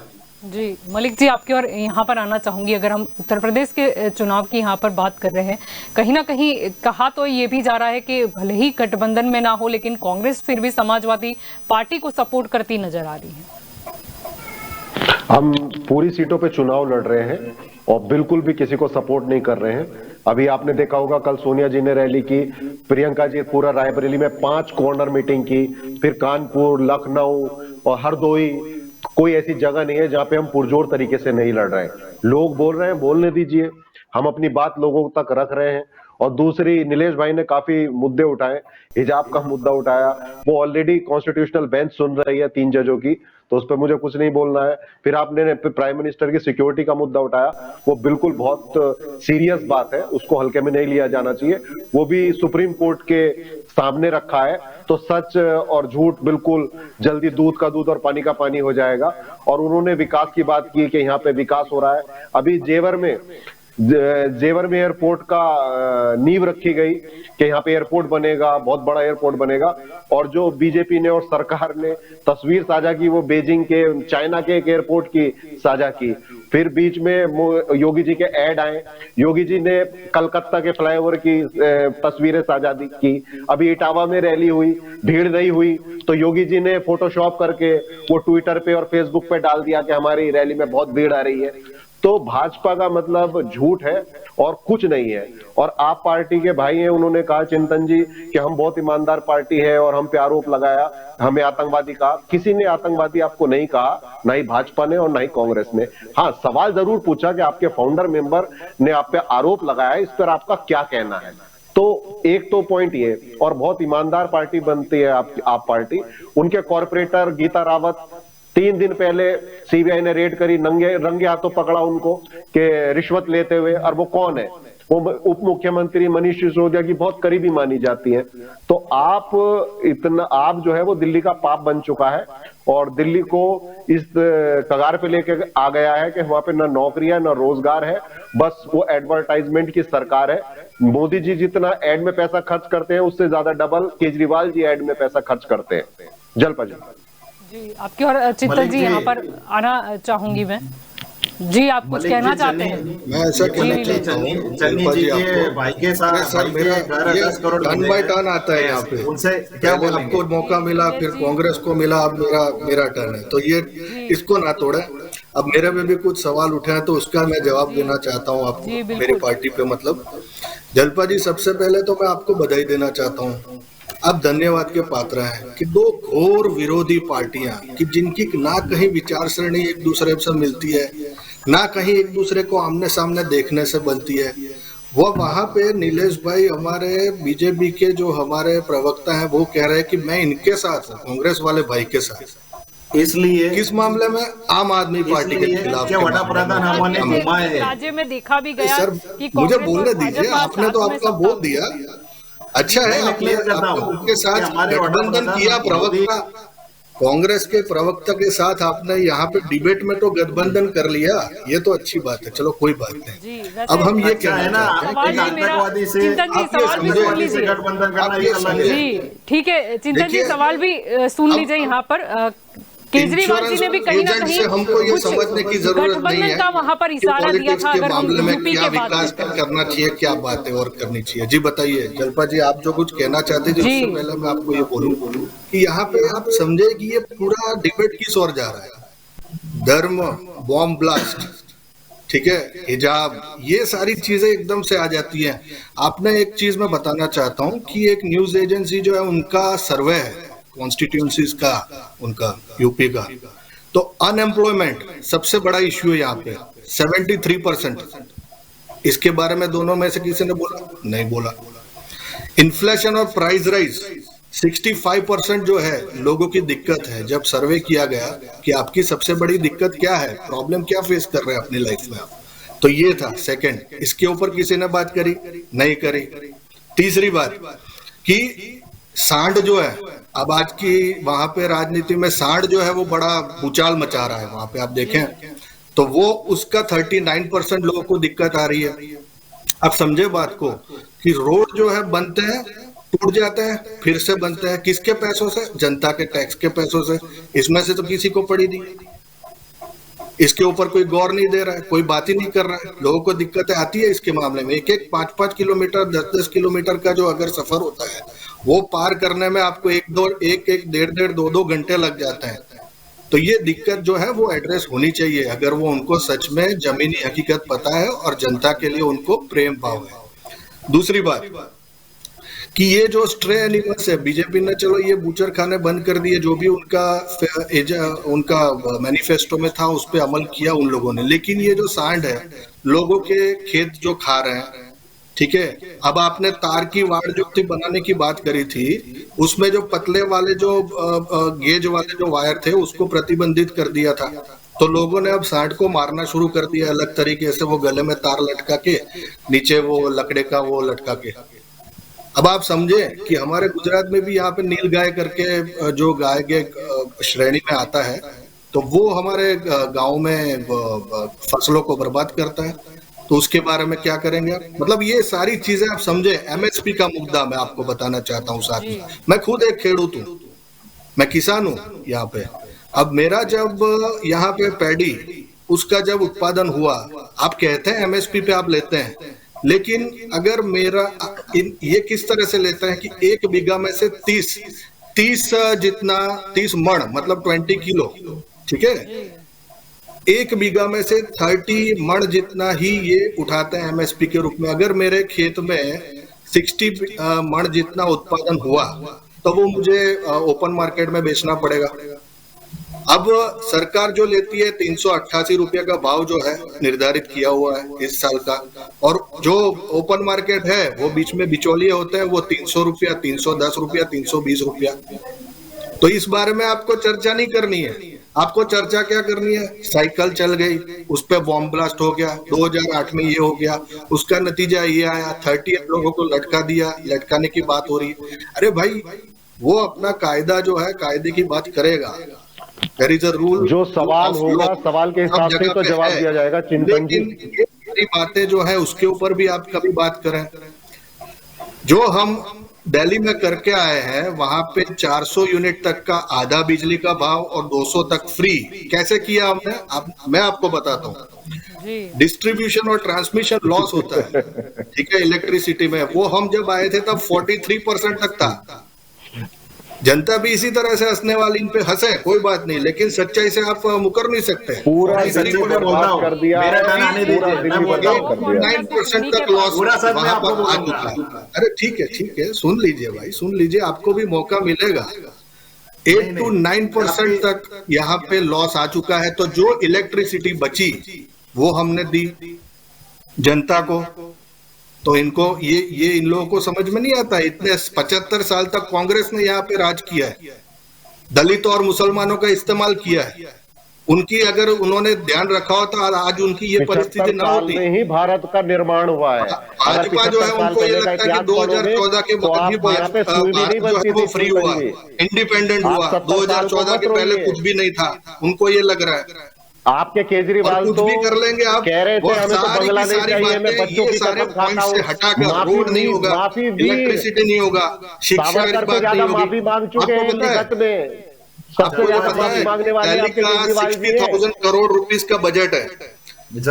जी, मलिक जी आपकी और यहाँ पर आना चाहूंगी। अगर हम उत्तर प्रदेश के चुनाव की यहाँ पर बात कर रहे हैं, कहीं ना कहीं कहा तो ये भी जा रहा है कि भले ही गठबंधन में ना हो, लेकिन कांग्रेस फिर भी समाजवादी पार्टी को सपोर्ट करती नजर आ रही है। हम पूरी सीटों पे चुनाव लड़ रहे हैं और बिल्कुल भी किसी को सपोर्ट नहीं कर रहे हैं। अभी आपने देखा होगा कल सोनिया जी ने रैली की, प्रियंका जी पूरा रायबरेली में 5 कॉर्नर मीटिंग की, फिर कानपुर, लखनऊ और हरदोई, कोई ऐसी जगह नहीं है जहां पे हम पुरजोर तरीके से नहीं लड़ रहे हैं। लोग बोल रहे हैं, बोलने दीजिए, हम अपनी बात लोगों तक रख रहे हैं। और दूसरी, नीलेश भाई ने काफी मुद्दे उठाए, हिजाब का मुद्दा उठाया, वो ऑलरेडी कॉन्स्टिट्यूशनल बेंच सुन रही है 3 जजों की, तो उस पर मुझे कुछ नहीं बोलना है। फिर आपने प्राइम मिनिस्टर की सिक्योरिटी का मुद्दा उठाया, वो बिल्कुल बहुत सीरियस बात है, उसको हल्के में नहीं लिया जाना चाहिए। वो भी सुप्रीम कोर्ट के सामने रखा है, तो सच और झूठ बिल्कुल जल्दी दूध का दूध और पानी का पानी हो जाएगा। और उन्होंने विकास की बात की कि यहाँ पे विकास हो रहा है। अभी जेवर में एयरपोर्ट का नींव रखी गई कि यहाँ पे एयरपोर्ट बनेगा, बहुत बड़ा एयरपोर्ट बनेगा। और जो बीजेपी ने और सरकार ने तस्वीर साझा की, वो बीजिंग के, चाइना के एक एयरपोर्ट की साझा की। फिर बीच में योगी जी के ऐड आए, योगी जी ने कलकत्ता के फ्लाईओवर की तस्वीरें साझा की। अभी इटावा में रैली हुई, भीड़ नहीं हुई, तो योगी जी ने फोटोशॉप करके वो ट्विटर पे और फेसबुक पे डाल दिया कि हमारी रैली में बहुत भीड़ आ रही है। तो भाजपा का मतलब झूठ है और कुछ नहीं है। और आप पार्टी के भाई हैं, उन्होंने कहा चिंतन जी कि हम बहुत ईमानदार पार्टी है, और हम पे आरोप लगाया, हमें आतंकवादी कहा। किसी ने आतंकवादी आपको नहीं कहा, ना ही भाजपा ने और ना ही कांग्रेस ने। हाँ, सवाल जरूर पूछा कि आपके फाउंडर मेंबर ने आप पे आरोप लगाया, इस पर आपका क्या कहना है। तो एक तो पॉइंट ये, और बहुत ईमानदार पार्टी बनती है आप पार्टी। उनके कॉर्पोरेटर गीता रावत, 3 दिन पहले सीबीआई ने रेड करी, रंगे हाथों पकड़ा उनको कि रिश्वत लेते हुए। और वो कौन है? वो उप मुख्यमंत्री मनीष सिसोदिया की बहुत करीबी मानी जाती है। तो आप जो है वो दिल्ली का पाप बन चुका है, और दिल्ली को इस कगार पे लेके आ गया है कि वहां पे ना नौकरी है ना रोजगार है, बस वो एडवर्टाइजमेंट की सरकार है। मोदी जी जितना एड में पैसा खर्च करते हैं, उससे ज्यादा डबल केजरीवाल जी एड में पैसा खर्च करते हैं। जलपा जी आपकी और चित्तल जी यहाँ पर आना चाहूंगी मैं। जी, आप कुछ कहना चाहते हैं? मैं ऐसा कहना चाहता हूँ, चन्नी जी के भाई के साथ, सर मेरा ये 10 करोड़ टर्न बाय टर्न आता है यहाँ पे। उनसे क्या पहले आपको मौका मिला, फिर कांग्रेस को मिला, अब मेरा टर्न है, तो ये इसको ना तोड़े। अब मेरे में भी कुछ सवाल उठे हैं, तो उसका मैं जवाब देना चाहता हूँ आपको, मेरी पार्टी पे। मतलब जलपा जी, सबसे पहले तो मैं आपको बधाई देना चाहता हूँ, आप धन्यवाद के पात्र हैं कि 2 घोर विरोधी पार्टियां, कि जिनकी ना कहीं विचार सरणी एक दूसरे से मिलती है, ना कहीं एक दूसरे को आमने सामने देखने से बनती है, वो वहां पे नीलेश भाई, हमारे बीजेपी के जो हमारे प्रवक्ता हैं, वो कह रहे हैं कि मैं इनके साथ हूँ, कांग्रेस वाले भाई के साथ। इसलिए किस मामले में? आम आदमी पार्टी के खिलाफ। वड़ा प्रधान हमने घुमाए हैं राज्य में देखा भी गया सर, कि मुझे बोलने दीजिए, आपने तो आपका बोल दिया, अच्छा है। आपने उनके साथ गठबंधन किया, प्रवक्ता कांग्रेस के प्रवक्ता के साथ आपने यहाँ पे डिबेट में तो गठबंधन कर लिया, ये तो अच्छी बात है, चलो कोई बात नहीं। अब हम ये कहना चाहते हैं कि आतंकवादी से गठबंधन करना ही अलग है। जी ठीक है, चिंतन जी सवाल भी सुन लीजिए यहाँ पर। केजरीवाल जी ने भी कहीं ना कहीं हमको ये समझने की जरूरत नहीं है का वहां पर इशारा दिया था, अगर हम यूपी क्या के विकास करना चाहिए, क्या बातें और करनी चाहिए। जी बताइए जलपा जी, आप जो कुछ कहना चाहते थे, उससे पहले मैं आपको ये बोलूं कि यहाँ पे आप समझे कि ये पूरा डिबेट किस ओर जा रहा है। धर्म, बॉम्ब ब्लास्ट, ठीक है, हिजाब, ये सारी चीजें एकदम से आ जाती हैं। आपने एक चीज मैं बताना चाहता हूँ कि एक न्यूज एजेंसी जो है, उनका सर्वे है कॉन्स्टिट्यूएंसीज का, उनका यूपी का, तो अनएम्प्लॉयमेंट सबसे बड़ा इश्यू है यहाँ पे, 73%। इसके बारे में दोनों में से किसी ने बोला? नहीं बोला। इन्फ्लेशन और प्राइस राइज 65% जो है लोगों की दिक्कत है। जब सर्वे किया गया कि आपकी सबसे बड़ी दिक्कत क्या है, प्रॉब्लम क्या फेस कर रहे हैं अपनी लाइफ में आप, तो ये था। सेकंड, इसके ऊपर किसी ने बात करी नहीं करी। तीसरी बात कि सांड जो है, अब आज की वहां पे राजनीति में सांड जो है वो बड़ा भूचाल मचा रहा है वहां पे, आप देखें तो वो उसका 39% लोगों को दिक्कत आ रही है। आप समझे बात को कि रोड जो है बनते हैं, टूट जाते हैं, फिर से बनते हैं, किसके पैसों से? जनता के टैक्स के पैसों से। इसमें से तो किसी को पड़ी नहीं, इसके ऊपर कोई गौर नहीं दे रहा है, कोई बात ही नहीं कर रहा है। लोगों को दिक्कतें आती है इसके मामले में। एक 5-5 किलोमीटर 10-10 किलोमीटर का जो अगर सफर होता है वो पार करने में आपको 1-1, 1.5-2 घंटे लग जाते हैं। तो ये दिक्कत जो है वो एड्रेस होनी चाहिए, अगर वो उनको सच में जमीनी हकीकत पता है और जनता के लिए उनको प्रेम भाव है। दूसरी बात कि ये जो स्ट्रे एनिमल्स है, बीजेपी ने चलो ये बूचर खाने बंद कर दिए, जो भी उनका मैनिफेस्टो में था उस पर अमल किया उन लोगों ने, लेकिन ये जो सांड है लोगों के खेत जो खा रहे हैं, ठीक है। अब आपने तार की वाड़ जो थी बनाने की बात करी थी, उसमें जो पतले वाले जो गेज वाले जो वायर थे उसको प्रतिबंधित कर दिया था, तो लोगों ने अब सांड को मारना शुरू कर दिया अलग तरीके से, वो गले में तार लटका के, नीचे वो लकड़े का वो लटका के। अब आप समझे कि हमारे गुजरात में भी यहाँ पे नील गाय करके जो गाय के श्रेणी में आता है, तो वो हमारे गांव में फसलों को बर्बाद करता है, तो उसके बारे में क्या करेंगे आप? मतलब ये सारी चीजें आप समझे। एमएसपी का मुद्दा मैं आपको बताना चाहता हूँ साथ में, मैं खुद एक खेडूत हूँ, मैं किसान हूँ यहाँ पे। अब मेरा जब यहाँ पे पैडी उसका जब उत्पादन हुआ, आप कहते हैं एमएसपी पे आप लेते हैं, लेकिन अगर मेरा ये किस तरह से लेते हैं कि 1 बीघा में से 30 मण मतलब 20 किलो, ठीक है, 1 बीघा में से 30 मण जितना ही ये उठाते हैं एमएसपी के रूप में। अगर मेरे खेत में 60 मण जितना उत्पादन हुआ तो वो मुझे ओपन मार्केट में बेचना पड़ेगा। अब सरकार जो लेती है 388 रुपये का भाव जो है निर्धारित किया हुआ है इस साल का, और जो ओपन मार्केट है वो बीच में बिचौलिए होते हैं, वो 300 रुपया, 310 रुपया, 320 रुपया। तो इस बारे में आपको चर्चा नहीं करनी है, आपको चर्चा क्या करनी है? साइकिल चल गई, उस पर बॉम्ब ब्लास्ट हो गया, 2008 में ये हो गया, उसका नतीजा ये आया, 38 लोगों को लटका दिया, लटकाने की बात हो रही है। अरे भाई, वो अपना कायदा जो है कायदे की बात करेगा, There is a rule, जो सवाल होगा सवाल के हिसाब से तो जवाब दिया जाएगा। चिंतन जी, ये सारी बातें जो है उसके ऊपर भी आप कभी बात करें। जो हम दिल्ली में करके आए हैं वहां पे 400 यूनिट तक का आधा बिजली का भाव और 200 तक फ्री कैसे किया हमने, मैं आपको बताता हूँ। डिस्ट्रीब्यूशन और ट्रांसमिशन लॉस होता है, ठीक है, इलेक्ट्रिसिटी में, वो हम जब आए थे तब 43% तक था। जनता भी इसी तरह से हंसने वाली इन पे हंसे, कोई बात नहीं, लेकिन सच्चाई से आप मुकर नहीं सकते। पूरा सच्ची में बोलता हूँ, कर दिया, मेरा टर्न आने दीजिए, मैं बोलता हूँ 9% तक लॉस वहां पर आ चुका है। अरे ठीक है, सुन लीजिए भाई, सुन लीजिए, आपको भी मौका मिलेगा। 8 to 9% तक यहाँ पे लॉस आ चुका है। तो जो इलेक्ट्रिसिटी बची वो हमने दी जनता को। तो इनको ये इन लोगों को समझ में नहीं आता। इतने 75 साल तक कांग्रेस ने यहाँ पे राज किया है, दलितों और मुसलमानों का इस्तेमाल किया है। उनकी अगर उन्होंने ध्यान रखा होता तो आज उनकी ये परिस्थिति न होती। में ही भारत का निर्माण हुआ है। भाजपा जो है उनको ये लगता है कि 2014 के बाद ही भारत जो है वो फ्री हुआ, इंडिपेंडेंट हुआ। 2014 के पहले कुछ भी नहीं था, उनको ये लग रहा है। आपके केजरीवाल कुछ तो भी कर लेंगे आप, कह रहे थे हमें तो बंगला नहीं चाहिए, मैं बच्चों की सारे पॉइंट से हटाकर रोड नहीं होगा, इलेक्ट्रिसिटी नहीं होगा, शिक्षा की बात नहीं होगी। माफी मांग चुके हैं लिखत में, सबसे ज्यादा माफी मांगने वाले आपके केजरीवाल जी हैं। 60,000 करोड़ रुपीस का बजट है।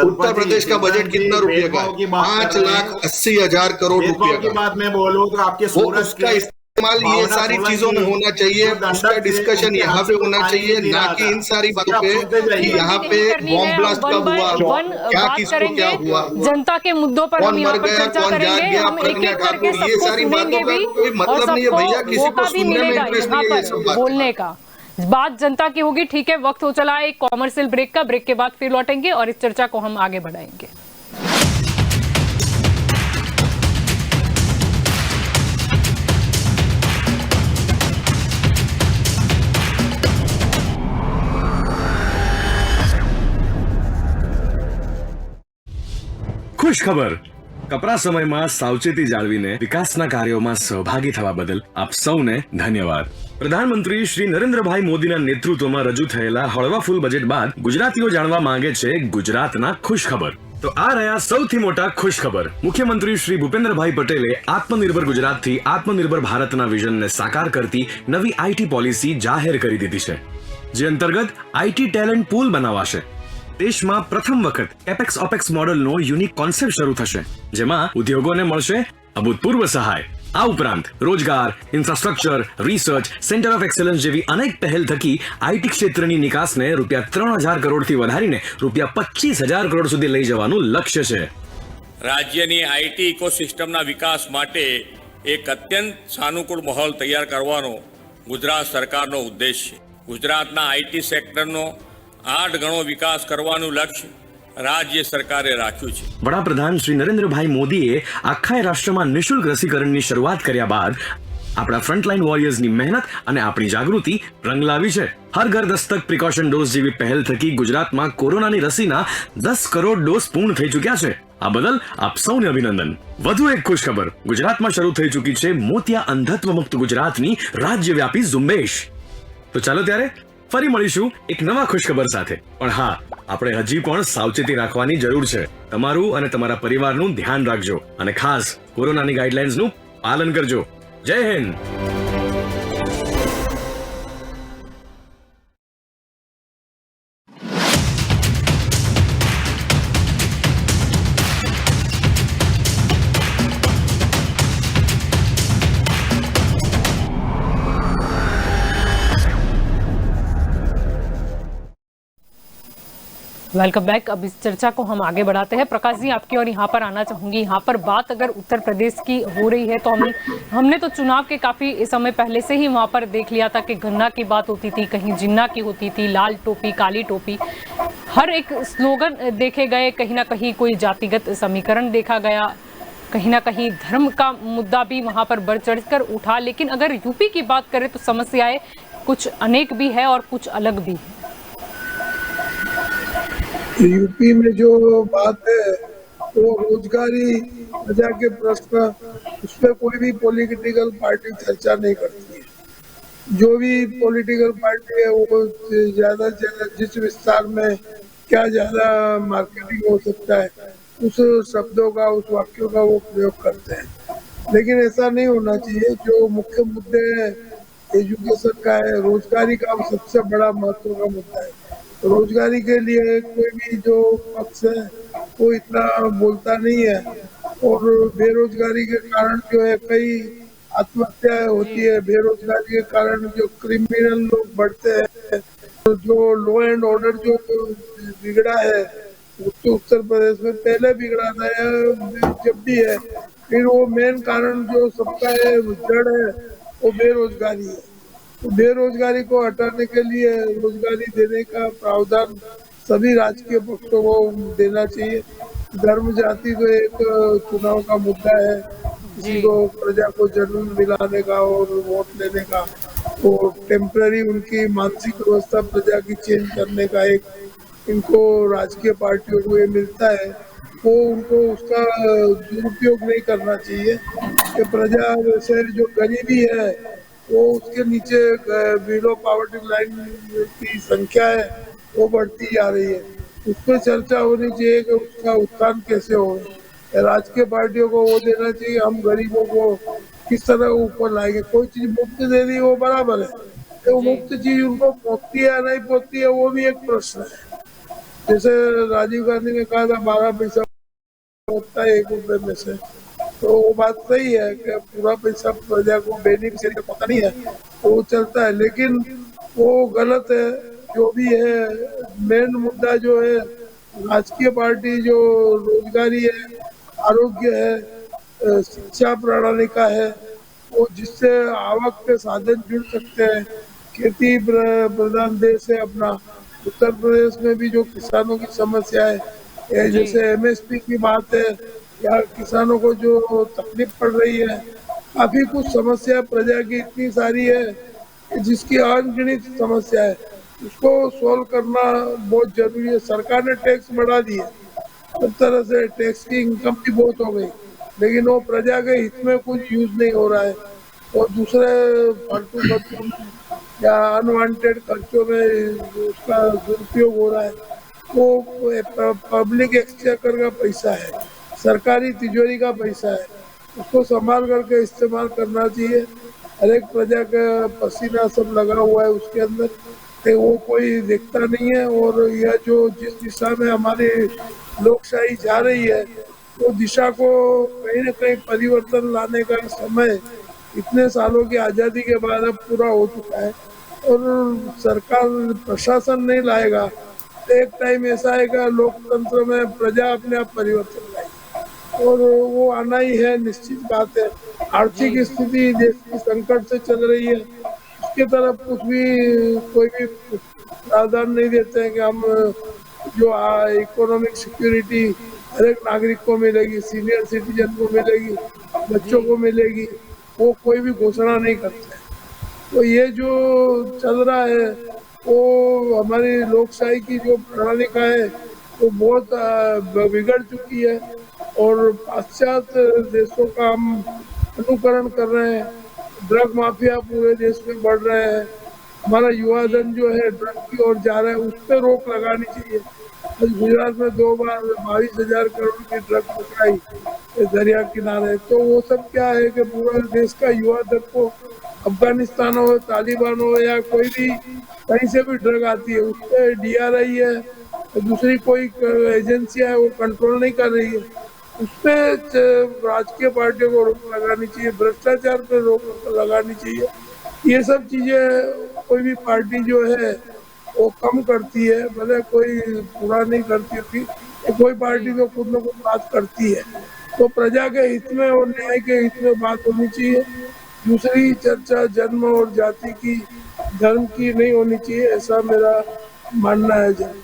उत्तर प्रदेश का बजट कितना रुपये का? 5,80,000 करोड़ रुपये की बात मैं बोलूं तो आपके सूरज का इस्तेमाल ये सारी चीजों में होना चाहिए, उसका डिस्कशन यहाँ पे होना चाहिए, ना कि इन सारी बातों पे कि यहाँ पे बॉम्ब ब्लास्ट कब हुआ, क्या किसको क्या हुआ, जनता के मुद्दों पर हम यहाँ पर चर्चा करेंगे। हम एक-एक करके सबको सुनेंगे भी और सबको मौका भी मिलेगा यहाँ पर बोलने का। बात जनता की होगी, ठीक है। वक्त हो चला है एक कॉमर्शियल ब्रेक का, ब्रेक के बाद फिर लौटेंगे और इस चर्चा को हम आगे बढ़ाएंगे। ખુશ ખબર કપરા સમયમાં સાવચેતી જાળવીને વિકાસના કાર્યોમાં સહભાગી થવા બદલ આપ સૌને ધન્યવાદ. પ્રધાનમંત્રી શ્રી નરેન્દ્રભાઈ મોદીના નેતૃત્વમાં રજૂ થયેલા હળવા ફૂલ બજેટ બાદ ગુજરાતીઓ જાણવા માંગે છે ગુજરાતના ખુશ ખબર. તો આ રહ્યા સૌથી મોટા ખુશ ખબર. મુખ્યમંત્રી શ્રી ભૂપેન્દ્રભાઈ પટેલે આત્મનિર્ભર ગુજરાતથી આત્મનિર્ભર ભારતના વિઝનને સાકાર કરતી નવી આઈટી પોલિસી જાહેર કરી દીધી છે, જે અંતર્ગત આઈટી ટેલેન્ટ પૂલ બનાવાશે. દેશમાં પ્રથમ વખત કેપેક્સ ઓપેક્સ મોડલનો યુનિક કોન્સેપ્ટ શરૂ થશે, જેમાં ઉદ્યોગોને મળશે અભૂતપૂર્વ સહાય. આ ઉપરાંત રોજગાર, infrastructure, research, centre of excellence જેવી અનેક પહેલ થકી આઈટી ક્ષેત્રની નિકાસને ₹3,000 કરોડથી વધારીને ₹25,000 કરોડ સુધી લઈ જવાનું લક્ષ્ય છે. રાજ્યની આઈટી ઇકોસિસ્ટમના વિકાસ માટે એક અત્યંત સાનુકૂળ માહોલ તૈયાર કરવાનો ગુજરાત સરકારનો ઉદ્દેશ છે. ગુજરાતના આઈટી સેક્ટરનો 8 ગણો વિકાસ કરવાનું લક્ષ્ય રાજ્ય સરકારે રાખ્યું છે. વડાપ્રધાન શ્રી નરેન્દ્રભાઈ મોદીએ આખા રાષ્ટ્રમાં નિઃશુલ્ક રસીકરણની શરૂઆત કર્યા બાદ આપણા ફ્રન્ટલાઈન વોરિયર્સની મહેનત અને આપણી જાગૃતિ રંગ લાવી છે. હર ઘર દસ્તક પ્રિકોશન ડોઝ જેવી પહેલ થકી ગુજરાતમાં કોરોનાની રસીના 10 કરોડ ડોઝ પૂર્ણ થઈ ચૂક્યા છે. આ બદલ આપ સૌને અભિનંદન. વધુ એક ખુશ ખબર, ગુજરાતમાં શરૂ થઈ ચૂકી છે મોતિયા અંધત્વ મુક્ત ગુજરાતની રાજ્યવ્યાપી ઝુંબેશ. તો ચાલો ત્યારે ફરી મળીશું એક નવા ખુશખબર સાથે. પણ હા, આપણે હજી પણ સાવચેતી રાખવાની જરૂર છે. તમારું અને તમારા પરિવારનું ધ્યાન રાખજો અને ખાસ કોરોનાની ગાઈડલાઇન્સનું પાલન કરજો. જય હિન્દ. Welcome back. अब इस चर्चा को हम आगे बढ़ाते हैं. प्रकाश जी, आपकी और यहाँ पर आना चाहूंगी. यहाँ पर बात अगर उत्तर प्रदेश की हो रही है तो हमने तो चुनाव के काफी समय पहले से ही वहाँ पर देख लिया था कि गन्ना की बात होती थी, कहीं जिन्ना की होती थी, लाल टोपी, काली टोपी, हर एक स्लोगन देखे गए. कहीं ना कहीं कोई जातिगत समीकरण देखा गया, कहीं ना कहीं धर्म का मुद्दा भी वहाँ पर बढ़ चढ़कर उठा. लेकिन अगर यूपी की बात करें तो समस्याएं कुछ अनेक भी है और कुछ अलग भी है. यूपी में जो बात है वो रोजगारी प्रजा के प्रश्न, उस पर कोई भी पॉलिटिकल पार्टी चर्चा नहीं करती है. जो भी पॉलिटिकल पार्टी है वो ज्यादा से ज्यादा जिस विस्तार में क्या ज्यादा मार्केटिंग हो सकता है उस शब्दों का, उस वाक्यों का वो प्रयोग करते हैं. लेकिन ऐसा नहीं होना चाहिए. जो मुख्य मुद्दे एजुकेशन का है, रोजगारी का सबसे बड़ा महत्व का मुद्दा है. रोजगारी के लिए कोई भी जो पक्ष है वो इतना बोलता नहीं है. और बेरोजगारी के कारण जो है कई आत्महत्याएं होती है. बेरोजगारी के कारण जो क्रिमिनल लोग बढ़ते हैं, जो लॉ एंड ऑर्डर जो बिगड़ा है उत्तर प्रदेश में पहले बिगड़ा था या जब भी है, फिर वो मेन कारण जो सबका है जड़ है वो बेरोजगारी है. बेरोजगारी को हटाने के लिए रोजगारी देने का प्रावधान सभी राजकीय पक्षों को देना चाहिए. धर्म जाति तो एक चुनाव का मुद्दा है, किसी को प्रजा को जन्म दिलाने का और वोट लेने का, तो टेम्पररी उनकी मानसिक व्यवस्था प्रजा की चेंज करने का एक इनको राजकीय पार्टियों को ये मिलता है. वो उनको उसका दुरुपयोग नहीं करना चाहिए कि प्रजा वैसे जो गरीबी है वो उसके नीचे बिलो पॉवर्टी लाइन की संख्या है वो बढ़ती जा रही है. उस पर चर्चा होनी चाहिए कि उसका उत्थान कैसे हो. राजकीय पार्टियों को वो देना चाहिए हम गरीबों को किस तरह ऊपर लाएंगे. कोई चीज मुफ्त दे दी वो बराबर है, तो मुफ्त चीज उनको पहुंचती है या नहीं पहुंचती है वो भी एक प्रश्न है. जैसे राजीव गांधी ने कहा था 12 पैसा होता है 1 रुपए में से, तो वो बात सही है कि पूरा पैसा प्रजा को बेनिफिशियरी को पता नहीं है तो वो चलता है, लेकिन वो गलत है. जो भी है मेन मुद्दा जो है राजकीय पार्टी जो रोजगारी है, आरोग्य है, शिक्षा प्रणाली का है, वो जिससे आवक के साधन जुड़ सकते हैं. खेती प्रधान देश है अपना. उत्तर प्रदेश में भी जो किसानों की समस्या है, जैसे MSP की बात है या किसानों को जो तकलीफ पड़ रही है, काफी कुछ समस्या प्रजा की इतनी सारी है जिसकी अनगिनत समस्या है. उसको सोल्व करना बहुत जरूरी है. सरकार ने टैक्स बढ़ा दिए सब तरह से टैक्स की इनकम भी बहुत हो गई, लेकिन वो प्रजा के हित में कुछ यूज नहीं हो रहा है और दूसरे फालतू खर्चों में या अनवांटेड खर्चों में उसका दुरुपयोग हो रहा है। वो पब्लिक एक्सचेकर का पैसा है, सरकारी तिजोरी का पैसा है, उसको संभाल करके इस्तेमाल करना चाहिए। हर एक प्रजा का पसीना सब लगा हुआ है उसके अंदर, तो वो कोई देखता नहीं है। और यह जो जिस दिशा में हमारी लोकशाही जा रही है, वो दिशा को कहीं ना कहीं परिवर्तन लाने का समय इतने सालों की आज़ादी के बाद अब पूरा हो चुका है और सरकार प्रशासन नहीं लाएगा तो एक टाइम ऐसा आएगा लोकतंत्र में प्रजा अपने आप परिवर्तन लाएगी और वो आना ही है, निश्चित बात है। आर्थिक स्थिति देश की संकट से चल रही है, उसके तरफ कुछ भी कोई भी प्रावधान नहीं देते हैं कि हम जो इकोनॉमिक सिक्योरिटी हर एक नागरिक को मिलेगी, सीनियर सिटीजन को मिलेगी, बच्चों को मिलेगी, वो कोई भी घोषणा नहीं करते। तो ये जो चल रहा है वो हमारी लोकशाही की जो प्रणालिका है वो बहुत बिगड़ चुकी है और पाश्चात्य देशों का हम अनुकरण कर रहे हैं। ड्रग माफिया पूरे देश में बढ़ रहे हैं, हमारा युवा धन जो है ड्रग की ओर जा रहा है, उस पर रोक लगानी चाहिए। गुजरात में 2 बार 22,000 करोड़ की ड्रग पकड़ाई दरिया किनारे, तो वो सब क्या है कि पूरा देश का युवा धन को अफगानिस्तान हो, तालिबान हो या कोई भी कहीं से भी ड्रग आती है उस पर DRI है, दूसरी कोई एजेंसियां है वो कंट्रोल नहीं कर रही है, उस पर राजकीय पार्टियों को रोक लगानी चाहिए, भ्रष्टाचार पर रोक लगानी चाहिए। ये सब चीजें कोई भी पार्टी जो है वो कम करती है, भले कोई पूरा नहीं करती होगी, कोई पार्टी तो कुछ न कुछ बात करती है। तो प्रजा के हित में और न्याय के हित में बात होनी चाहिए। दूसरी चर्चा जन्म और जाति की, धर्म की नहीं होनी चाहिए, ऐसा मेरा मानना है।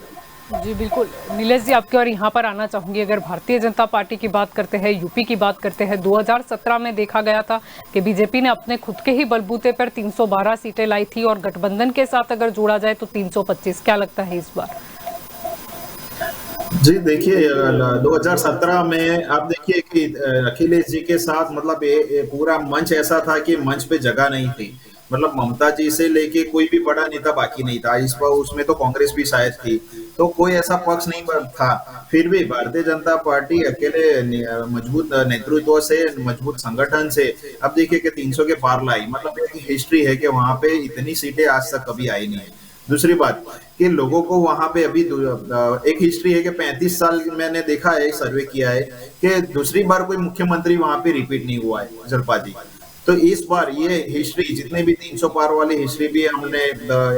जी बिल्कुल नीलेश जी, आपके और यहाँ पर आना चाहूंगी। अगर भारतीय जनता पार्टी की बात करते हैं, यूपी की बात करते हैं, 2017 में देखा गया था कि बीजेपी ने अपने खुद के ही बलबूते पर 312 सीटें लाई थी और गठबंधन के साथ अगर जोड़ा जाए तो 325। क्या लगता है इस बार? जी देखिए, 2017 में आप देखिए कि अखिलेश जी के साथ मतलब ये पूरा मंच ऐसा था कि मंच पे जगह नहीं थी। मतलब ममता जी से लेके कोई भी बड़ा नेता बाकी नहीं था। इस बार उसमें तो कांग्रेस भी शायद थी, तो कोई ऐसा पक्ष नहीं था। फिर भी भारतीय जनता पार्टी अकेले मजबूत नेतृत्व से, मजबूत संगठन से अब देखिए कि 300 के पार लाई। मतलब एक हिस्ट्री है कि वहां पे इतनी सीटें आज तक कभी आई नहीं है। दूसरी बात कि लोगों को वहां पे अभी एक हिस्ट्री है कि 35 साल मैंने देखा है, सर्वे किया है कि दूसरी बार कोई मुख्यमंत्री वहां पे रिपीट नहीं हुआ है जलपा जी। तो इस बार ये हिस्ट्री जितने भी 300 पार वाली हिस्ट्री भी हमने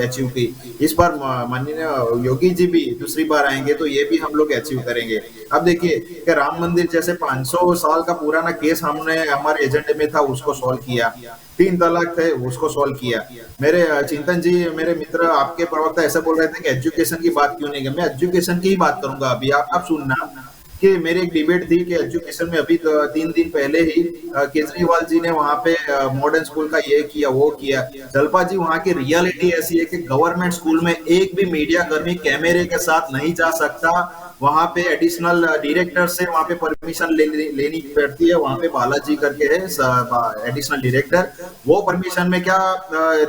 अचीव की, इस बार माननीय योगी जी भी दूसरी बार आएंगे तो ये भी हम लोग अचीव करेंगे। अब देखिए कि राम मंदिर जैसे 500 साल का पुराना केस हमने हमारे एजेंडे में था, उसको सॉल्व किया। 3 तलाक थे, उसको सॉल्व किया। मेरे चिंतन जी, मेरे मित्र, आपके प्रवक्ता ऐसा बोल रहे थे कि एजुकेशन की बात क्यों नहीं की। मैं एजुकेशन की ही बात करूंगा अभी। आप सुनना कि मेरी एक डिबेट थी कि एजुकेशन में अभी 3 दिन पहले ही केजरीवाल जी ने वहां पे मॉडर्न स्कूल का ये किया, वो किया। जलपा जी, वहां की रियलिटी ऐसी है कि गवर्नमेंट स्कूल में एक भी मीडिया कर्मी कैमरे के साथ नहीं जा सकता। वहां पे एडिशनल डायरेक्टर से वहां पे परमिशन लेनी पड़ती है। वहां पे बालाजी करके है एडिशनल डायरेक्टर, वो परमिशन में क्या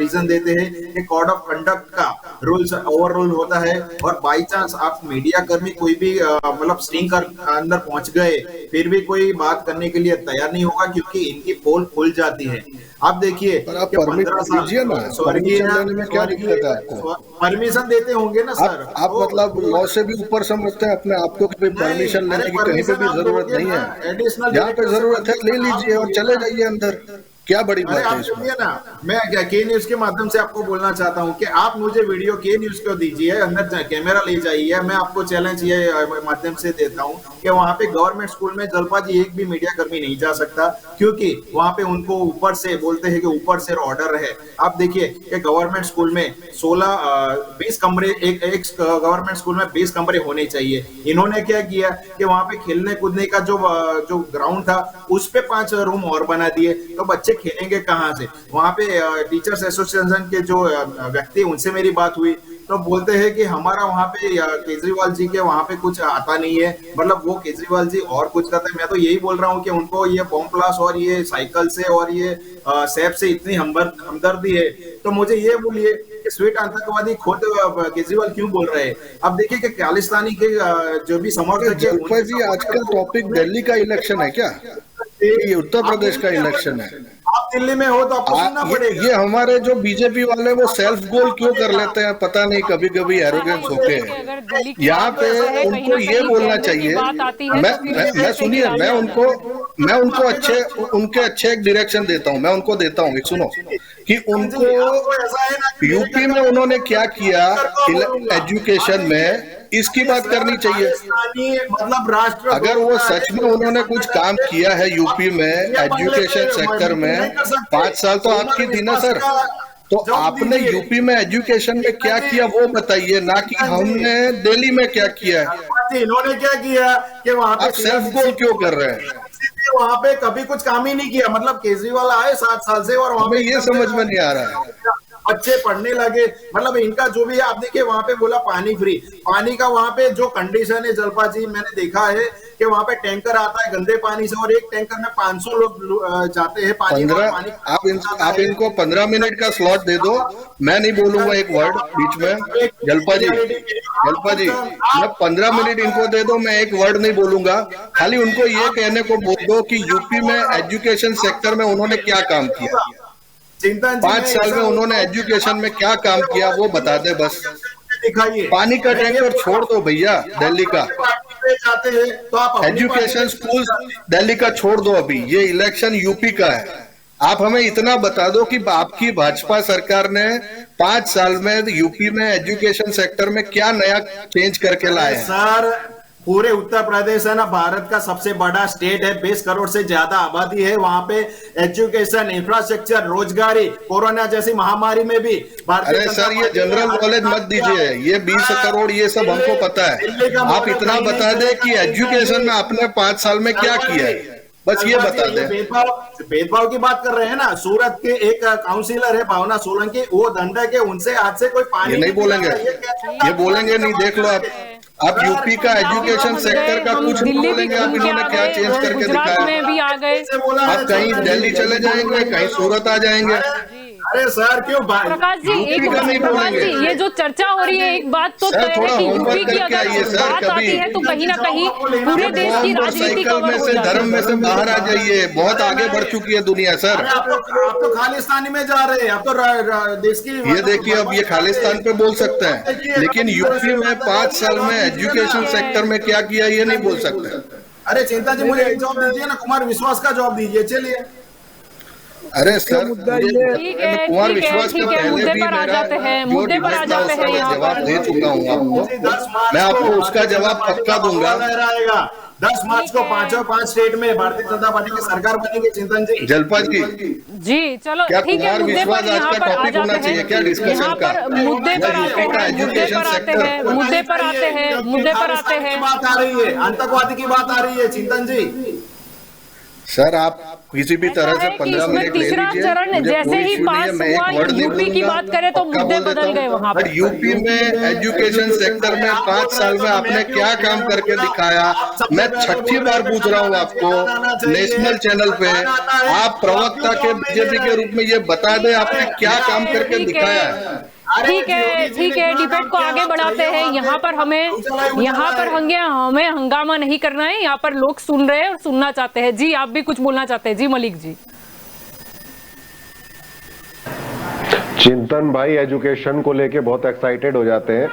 रीजन देते हैं कि कोड ऑफ कंडक्ट का रूल्स ओवररूल होता है। और बाई चांस आप मीडिया कर्मी कोई भी मतलब स्ट्रिंग कर अंदर पहुंच गए, फिर भी कोई बात करने के लिए तैयार नहीं होगा क्योंकि इनकी पोल खुल जाती है। आप देखिए, परमिशन देते होंगे ना सर। आप मतलब लॉ से भी ऊपर समझते हैं अपने आप को कि परमिशन लेने की कहीं पे भी जरूरत नहीं है। जहाँ पे जरूरत है ले लीजिए और चले जाइए अंदर। क्या बड़ी बात है इसमें? ना, मैं के न्यूज के माध्यम से आपको बोलना चाहता हूं कि आप मुझे वीडियो के न्यूज को दीजिए, अंदर कैमरा ले जाइए। मैं आपको चैलेंज ये माध्यम से देता हूं कि वहां पे गवर्नमेंट स्कूल में जलपा जी एक भी मीडिया कर्मी नहीं जा सकता क्योंकि वहां पे उनको ऊपर से बोलते हैं कि ऊपर से ऑर्डर है। आप देखिए कि गवर्नमेंट स्कूल में 20 कमरे, एक गवर्नमेंट स्कूल में 20 कमरे होने चाहिए। इन्होंने क्या किया कि वहां पे खेलने कूदने का जो ग्राउंड था उस पे 5 रूम और बना दिए। तो बच्चे खेलेंगे कहां से? वहां पे टीचर्स एसोसिएशन के जो व्यक्ति, उनसे मेरी बात हुई तो बोलते हैं कि हमारा वहां पे केजरीवाल जी के वहां पे कुछ आता नहीं है, मतलब वो केजरीवाल जी और कुछ करते हैं। मैं तो यही बोल रहा हूँ कि उनको ये बॉम्ब ब्लास्ट और ये साइकिल से और ये सैफ से इतनी हमदर्दी है, तो मुझे ये बोलिए कि स्वीट आतंकवादी खुद केजरीवाल क्यों बोल रहे हैं। अब देखिए कि खालिस्तानी के जो भी समर्थक है, जलपा जी आज का टॉपिक दिल्ली का इलेक्शन है क्या? ये उत्तर प्रदेश का इलेक्शन है। आप दिल्ली में हो तो आपको सुनना पड़ेगा। ये हमारे जो बीजेपी वाले वो सेल्फ गोल क्यों कर लेते हैं पता नहीं, कभी कभी एरोगेंस होके हैं। यहाँ पे उनको ये बोलना चाहिए, मैं सुनिए, मैं उनको उनके अच्छे एक डायरेक्शन देता हूँ, मैं उनको देता हूँ, सुनो कि उनको यूपी में उन्होंने क्या किया एजुकेशन में, इसकी बात करनी चाहिए। मतलब राष्ट्र, अगर वो सच में उन्होंने कुछ काम किया है यूपी में एजुकेशन सेक्टर में, 5 साल तो आपकी थी ना सर, तो आपने यूपी में एजुकेशन में क्या किया वो बताइए, ना कि हमने दिल्ली में क्या किया है। इन्होंने क्या किया कि वहां पे आप सेल्फ गोल क्यों कर रहे हैं? वहां पे कभी कुछ काम ही नहीं किया। मतलब केजरीवाल आए 7 साल से और वहां पे ये समझ में नहीं आ रहा है। बच्चे पढ़ने लगे, मतलब इनका जो भी है। आप देखिए वहां पे बोला पानी फ्री, पानी का वहां पे जो कंडीशन है जलपा जी, मैंने देखा है कि वहां पे टैंकर आता है गंदे पानी से और एक टैंकर में 500 लोग जाते हैं पानी। 15 आप इनको 15 मिनट का स्लॉट दे दो, मैं नहीं बोलूंगा एक वर्ड बीच में। जलपा जी मैं 15 मिनट इनको दे दो, मैं एक वर्ड नहीं बोलूंगा। खाली उनको ये कहने को बोल दो कि यूपी में एजुकेशन सेक्टर में उन्होंने क्या काम किया, 5 साल में उन्होंने एजुकेशन में क्या काम किया वो बता दे बस। दिखाइए। पानी का टैंकर छोड़ दो भैया दिल्ली का, जाते हैं तो आप एजुकेशन स्कूल दिल्ली का छोड़ दो, अभी ये इलेक्शन यूपी का है। आप हमें इतना बता दो कि आपकी भाजपा सरकार ने 5 साल में यूपी में एजुकेशन सेक्टर में क्या नया चेंज करके लाए हैं। सर पूरे उत्तर प्रदेश है ना, भारत का सबसे बड़ा स्टेट है, 20 करोड़ से ज्यादा आबादी है। वहां पे एजुकेशन, इंफ्रास्ट्रक्चर, रोजगारी, कोरोना जैसी महामारी में भी अरे सर ये जनरल नॉलेज मत दीजिए, ये 20 करोड़ ये सब हमको पता है। आप इतना बता दे कि एजुकेशन में आपने 5 साल में क्या किया है, बस ये बता दें। भेदभाव की बात कर रहे हैं ना, सूरत के एक काउंसिलर है भावना सोलंकी, वो दंडक है, उनसे आज से कोई पानी ये नहीं बोलेंगे, ये बोलेंगे नहीं। देख लो आप यूपी का एजुकेशन सेक्टर का कुछ नहीं बोलेंगे, आप इन्होंने क्या चेंज करके दिखाया। में भी आ गए, आप कहीं दिल्ली चले जाएंगे, कहीं सूरत आ जाएंगे। अरे सर क्यों प्रकाश जी, ये जो चर्चा हो रही है, एक बात तो तय है कि यूपी की अगर बात आती है तो कहीं ना कहीं पूरे देश की राजनीति कवर हो जाती है। धर्म में से बाहर आ जाइए, बहुत आगे बढ़ चुकी है दुनिया सर। आप तो खालिस्तानी में जा रहे हैं, आप तो देश की। ये देखिए अब ये खालिस्तान पे बोल सकते हैं, लेकिन यूपी में 5 साल में एजुकेशन सेक्टर में क्या किया ये नहीं बोल सकते। अरे चिंता जी मुझे एक जॉब दीजिए ना, कुमार विश्वास का जॉब दीजिए। चलिए अरे सर ठीक है, कुमार विश्वास का पहले मुद्दे भी पर आ जाते हैं, मुद्दे पर आ जाते हैं। यहाँ जवाब दे चुका हूँ आपको, मैं आपको उसका जवाब पक्का दूंगा। 10 मार्च को 5 स्टेट में भारतीय जनता पार्टी की सरकार बनेगी। चिंतन जी, जलपा जी चलो ठीक है, मुद्दे पर यहाँ पर आ जाते हैं, क्या डिस्कशन का मुद्दे पर आते हैं, मुद्दे पर आते हैं। बात आ रही है, आतंकवादी की बात आ रही है। चिंतन जी सर आप किसी भी तरह से 15 मिनट ले लीजिए। चरण जैसे ही पास हुआ यूपी की बात करें तो मुद्दे बदल गए वहाँ पर। यूपी में एजुकेशन सेक्टर में 5 साल में आपने क्या काम करके दिखाया, मैं 6ठी बार पूछ रहा हूँ आपको नेशनल चैनल पे। आप प्रवक्ता के बीजेपी के रूप में ये बता दें आपने क्या काम करके दिखाया है। ठीक है, डिबेट को आगे बढ़ाते हैं। यहाँ पर हमें हंगामा नहीं करना है, यहाँ पर लोग सुन रहे हैं और सुनना चाहते हैं। जी आप भी कुछ बोलना चाहते हैं? जी मलिक जी। चिंतन भाई एजुकेशन को लेके बहुत एक्साइटेड हो जाते हैं।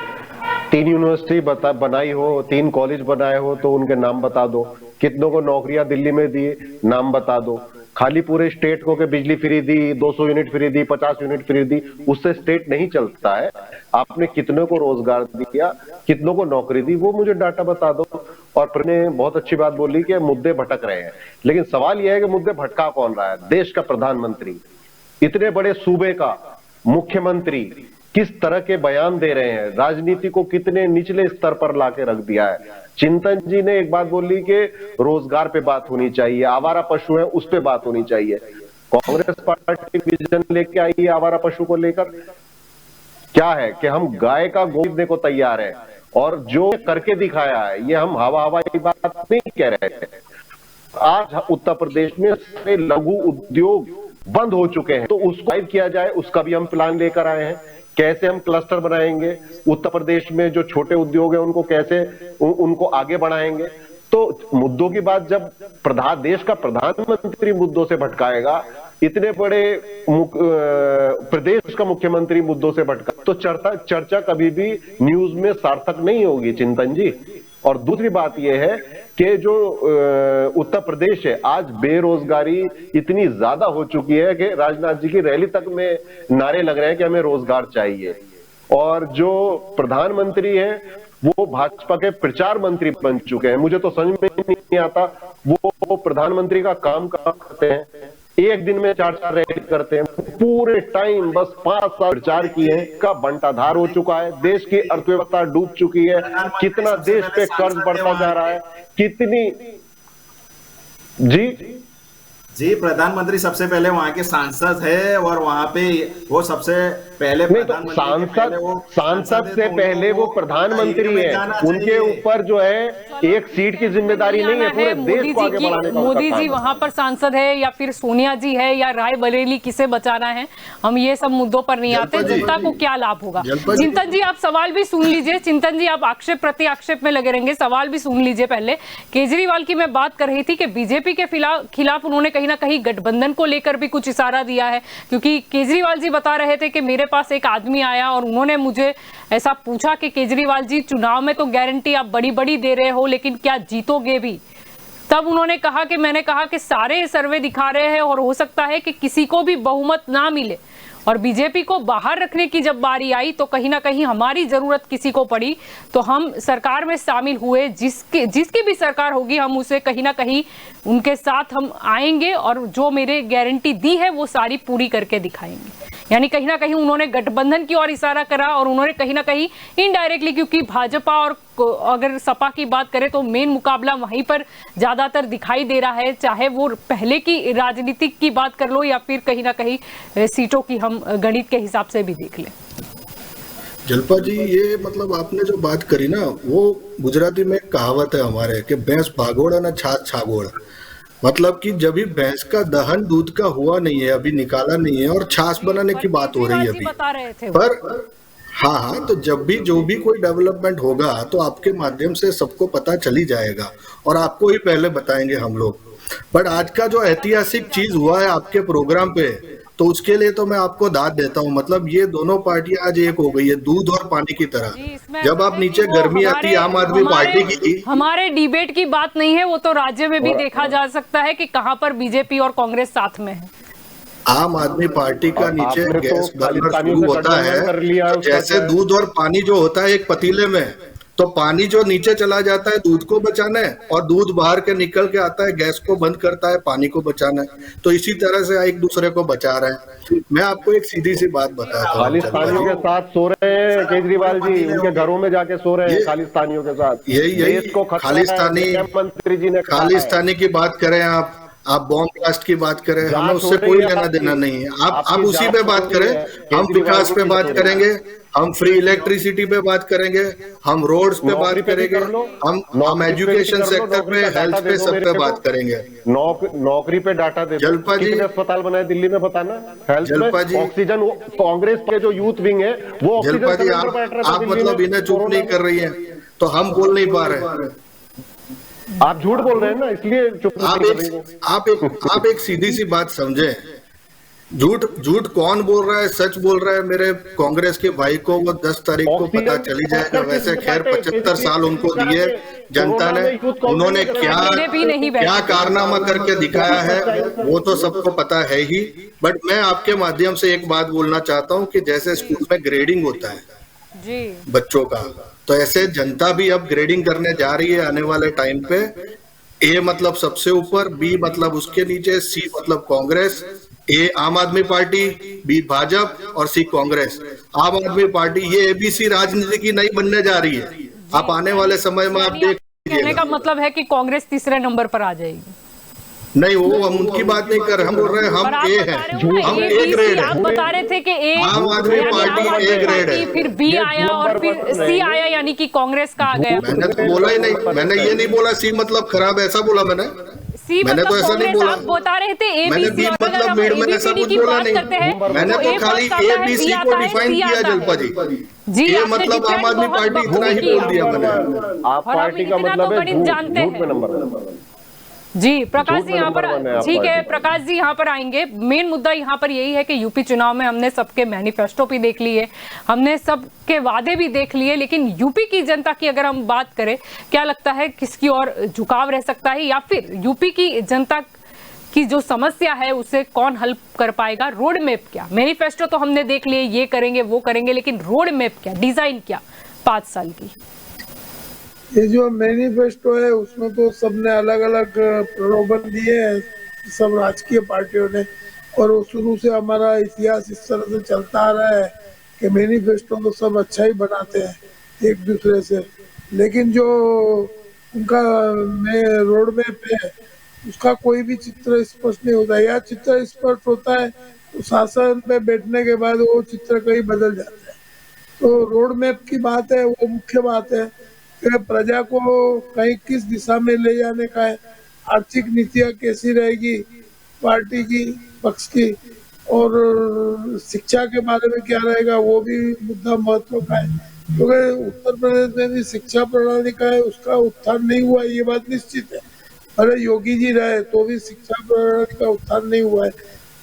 3 यूनिवर्सिटी बनाई हो, 3 कॉलेज बनाए हो तो उनके नाम बता दो। कितनों को नौकरियां दिल्ली में दी, नाम बता दो। खाली पूरे स्टेट को के बिजली फ्री दी, 200 यूनिट फ्री दी, 50 यूनिट फ्री दी, उससे स्टेट नहीं चलता है। आपने कितनों को रोजगार दिया, कितनों को नौकरी दी, वो मुझे डाटा बता दो। और ने बहुत अच्छी बात बोली कि मुद्दे भटक रहे हैं, लेकिन सवाल यह है कि मुद्दे भटका कौन रहा है? देश का प्रधानमंत्री, इतने बड़े सूबे का मुख्यमंत्री किस तरह के बयान दे रहे हैं, राजनीति को कितने निचले स्तर पर लाके रख दिया है। चिंतन जी ने एक बात बोली कि रोजगार पे बात होनी चाहिए, आवारा पशु है उस पे बात होनी चाहिए। कांग्रेस पार्टी विजन लेके आई है आवारा पशु को लेकर, क्या है कि हम गाय का गोश्त देने को तैयार है, और जो करके दिखाया है ये हम हवा की बात नहीं कह रहे हैं। आज उत्तर प्रदेश में सारे लघु उद्योग बंद हो चुके हैं, तो उसको लाइव किया जाए, उसका भी हम प्लान लेकर आए हैं। कैसे हम क्लस्टर बनाएंगे उत्तर प्रदेश में, जो छोटे उद्योग है उनको कैसे उनको आगे बढ़ाएंगे। तो मुद्दों की बात जब देश का प्रधानमंत्री मुद्दों से भटकाएगा, इतने बड़े प्रदेश का मुख्यमंत्री मुद्दों से भटका, तो चर्चा कभी भी न्यूज में सार्थक नहीं होगी चिंतन जी। और दूसरी बात यह है कि जो उत्तर प्रदेश है, आज बेरोजगारी इतनी ज्यादा हो चुकी है कि राजनाथ जी की रैली तक में नारे लग रहे हैं कि हमें रोजगार चाहिए। और जो प्रधानमंत्री है वो भाजपा के प्रचार मंत्री बन चुके हैं। मुझे तो समझ में नहीं आता वो प्रधानमंत्री का काम करते हैं, एक दिन में 4-4 रैली करते हैं, पूरे टाइम बस 5 साल प्रचार किए हैं, का बंटाधार हो चुका है, देश की अर्थव्यवस्था डूब चुकी है, कितना देश पे कर्ज बढ़ता जा रहा है, कितनी जी प्रधानमंत्री सबसे पहले वहां के सांसद है, और वहां पे वो सबसे पहले सांसद से पहले वो प्रधानमंत्री है, उनके ऊपर जो है एक सीट की जिम्मेदारी नहीं है, पूरे देश को आगे बढ़ाने का। मोदी जी वहां पर सांसद है या फिर सोनिया जी है या राय बरेली, किसे बचाना है, हम ये सब मुद्दों पर नहीं आते। जनता को क्या लाभ होगा। चिंतन जी आप सवाल भी सुन लीजिए। चिंतन जी आप आक्षेप प्रति आक्षेप में लगे रहेंगे, सवाल भी सुन लीजिए। पहले केजरीवाल की मैं बात कर रही थी कि बीजेपी के खिलाफ उन्होंने कहीं ना कहीं गठबंधन को लेकर भी कुछ इशारा दिया है, क्योंकि केजरीवाल जी बता रहे थे कि मेरे पास एक आदमी आया और उन्होंने मुझे ऐसा पूछा कि केजरीवाल जी चुनाव में तो गारंटी आप बड़ी बड़ी दे रहे हो, लेकिन क्या जीतोगे भी। तब उन्होंने कहा कि मैंने कहा कि सारे सर्वे दिखा रहे हैं और हो सकता है कि किसी को भी बहुमत ना मिले, और बीजेपी को बाहर रखने की जब बारी आई तो कहीं ना कहीं हमारी जरूरत किसी को पड़ी तो हम सरकार में शामिल हुए। जिसकी भी सरकार होगी हम उसे कहीं ना कहीं उनके साथ हम आएंगे और जो मेरे गारंटी दी है वो सारी पूरी करके दिखाएंगे। यानी कहीं ना कहीं उन्होंने गठबंधन की ओर इशारा करा, और उन्होंने कहीं ना कहीं इनडायरेक्टली, क्योंकि भाजपा और अगर सपा की बात करें तो मेन मुकाबला वहीं पर ज्यादातर दिखाई दे रहा है, चाहे वो पहले की राजनीतिक की बात कर लो या फिर कहीं ना कहीं सीटों की हम गणित के हिसाब से भी देख लें। जल्पा जी, ये मतलब आपने जो बात करी ना, वो गुजराती में एक कहावत है हमारे कि भैंस भागोड़ ना छाछ छागोड़। मतलब कि जब भी भैंस का दहन दूध का हुआ नहीं है, अभी निकाला नहीं है, और छाछ बनाने की बात हो रही है अभी, बता रहे थे पर हाँ, तो जब भी जो भी कोई डेवलपमेंट होगा तो आपके माध्यम से सबको पता चली जाएगा, और आपको ही पहले बताएंगे हम लोग। बट आज का जो ऐतिहासिक चीज हुआ है आपके प्रोग्राम पे, तो उसके लिए तो मैं आपको दाद देता हूँ। मतलब ये दोनों पार्टियां आज एक हो गई है, दूध और पानी की तरह। जब आप नीचे गर्मी आती आम आदमी पार्टी की, हमारे डिबेट की बात नहीं है, वो तो राज्य में भी देखा जा सकता है कि कहां पर बीजेपी और कांग्रेस साथ में है। आम आदमी पार्टी का नीचे गैस बर्नर शुरू होता है, जैसे दूध और पानी जो होता है एक पतीले में, तो पानी जो नीचे चला जाता है दूध को बचाना है, और दूध बाहर के निकल के आता है गैस को बंद करता है, पानी को बचाना है। तो इसी तरह से एक दूसरे को बचा रहे हैं। मैं आपको एक सीधी सी बात बताता हूँ, खालिस्तानियों के साथ सो रहे हैं केजरीवाल जी, उनके घरों में जाके सो रहे हैं खालिस्तानियों के साथ। यही खालिस्तानी की बात करें, आप बॉम्ब ब्लास्ट की बात करें, हमें उससे कोई लेना देना नहीं है। आप उसी पे बात करें, हम विकास पे बात करेंगे, हम फ्री इलेक्ट्रिसिटी पे बात करेंगे, हम रोड्स पे बात करेंगे, हम एजुकेशन सेक्टर पे, हेल्थ पे, सब पे बात करेंगे। नौकरी पे डाटा दे, जल्पा जी अस्पताल बनाए दिल्ली में, बताना। जल्पा जी, ऑक्सीजन, कांग्रेस के जो यूथ विंग है वो, जल्पा जी आप मतलब इन्हें चुप नहीं कर रही है, तो हम बोल नहीं पा रहे। आप झूठ बोल रहे हैं ना, इसलिए चुप। आप एक सीधी सी बात समझे, झूठ कौन बोल रहा है, सच बोल रहा है। मेरे कांग्रेस के भाई को वो 10 तारीख को पता चली जाएगा। वैसे खैर 75 साल उनको दिए जनता ने, उन्होंने क्या कारनामा करके दिखाया है वो तो सबको पता है ही। बट मैं आपके माध्यम से एक बात बोलना चाहता हूँ कि जैसे स्कूल में ग्रेडिंग होता है जी बच्चों का, तो ऐसे जनता भी अब ग्रेडिंग करने जा रही है आने वाले टाइम पे। ए मतलब सबसे ऊपर, बी मतलब उसके नीचे, सी मतलब कांग्रेस, ए आम आदमी पार्टी, बी भाजपा और सी कांग्रेस। आम आदमी पार्टी ये एबीसी राजनीति की नहीं बनने जा रही है। आप आने वाले समय में आप देख, कहने का मतलब है कि कांग्रेस तीसरे नंबर पर आ जाएगी। नहीं, वो हम उनकी बात नहीं कर रहे, हम बोल रहे हैं और हम आप ए बता हैं, रहे हो ना हम ए ए बी ग्रेड सी, आप है। बता रहे थे कि ए आम आदमी यानी पार्टी आम आदमी ए ग्रेड है। पार्टी, फिर बी आया और फिर सी आया, यानी कि कांग्रेस का आ गया। मैंने तो बोला ही नहीं, मैंने ये नहीं बोला सी मतलब खराब, ऐसा बोला मैंने। सी मैंने मतलब तो ऐसा नहीं कांग्रेस, बोला। आप बता रहे थे ए बी मैंने सी, बी और अगर मतलब हम मीड में ABCD ऐसा कुछ की बोला बात नहीं। करते हैं मैंने तो तो ए खाली फर्स्ट आता ए है, बी बी सी को आता है, डिफाइन सी किया आता जलपा है। जी। जी, ये आपने मतलब आम डिफेंड आदमी बहुत पार्टी इतना बखूबी ही किया। बोल दिया मैंने। आप और हम पार्टी का इतना मतलब तो है गणित झूठ, जानते झूठ में हैं। नंबर 1। जी प्रकाश झूठ जी में यहाँ पर, नंबर 1 है आप ठीक है पार्टी। प्रकाश जी यहाँ पर आएंगे। मेन मुद्दा यहाँ पर यही है कि यूपी चुनाव में हमने सबके मैनिफेस्टो भी देख लिए, हमने सबके वादे भी देख लिए, लेकिन यूपी की जनता की अगर हम बात करें, क्या लगता है किसकी ओर झुकाव रह सकता है, या फिर यूपी की जनता की जो समस्या है उसे कौन हल कर पाएगा? रोड मैप क्या? मैनिफेस्टो तो हमने देख लिए, ये करेंगे वो करेंगे, लेकिन रोड मैप क्या, डिजाइन क्या 5 साल की? ये जो मैनिफेस्टो है उसमें तो सबने अलग अलग प्रलोभन दिए हैं, सब राजकीय पार्टियों ने, और वो शुरू से हमारा इतिहास इस तरह से चलता आ रहा है कि मैनिफेस्टो तो सब अच्छा ही बनाते हैं एक दूसरे से, लेकिन जो उनका रोड मैप है उसका कोई भी चित्र स्पष्ट नहीं होता। या चित्र स्पष्ट होता है तो शासन पे बैठने के बाद वो चित्र कहीं बदल जाता है। तो रोड मैप की बात है, वो मुख्य बात है कि प्रजा को कहीं किस दिशा में ले जाने का है, आर्थिक नीतियाँ कैसी रहेगी पार्टी की पक्ष की, और शिक्षा के बारे में क्या रहेगा वो भी मुद्दा महत्व का है, क्योंकि उत्तर प्रदेश में भी शिक्षा प्रणाली का है उसका उत्थान नहीं हुआ, ये बात निश्चित है। अरे योगी जी रहे तो भी शिक्षा प्रणाली का उत्थान नहीं हुआ है।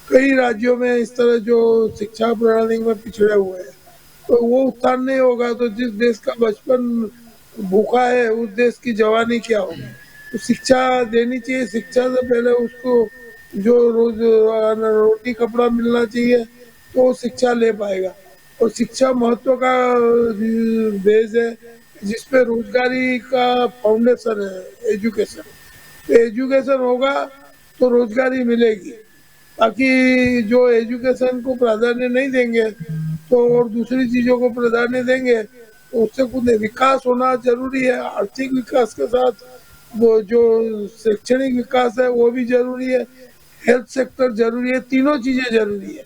कई राज्यों में इस तरह जो शिक्षा प्रणाली में पिछड़े हुए हैं, तो वो उत्थान नहीं होगा तो जिस देश का बचपन भूखा है उस देश की जवानी क्या होगी? तो शिक्षा देनी चाहिए, शिक्षा से पहले उसको जो रोज रोटी कपड़ा मिलना चाहिए तो वो शिक्षा ले पाएगा। और शिक्षा महत्व का बेस है जिसपे रोजगारी का फाउंडेशन है एजुकेशन। तो एजुकेशन होगा तो रोजगारी मिलेगी, बाकी जो एजुकेशन को प्राधान्य नहीं देंगे तो और दूसरी चीजों को प्राधान्य देंगे तो उससे कुछ विकास होना जरूरी है। आर्थिक विकास के साथ वो जो शैक्षणिक विकास है वो भी जरूरी है, हेल्थ सेक्टर जरूरी है, तीनों चीजें जरूरी है।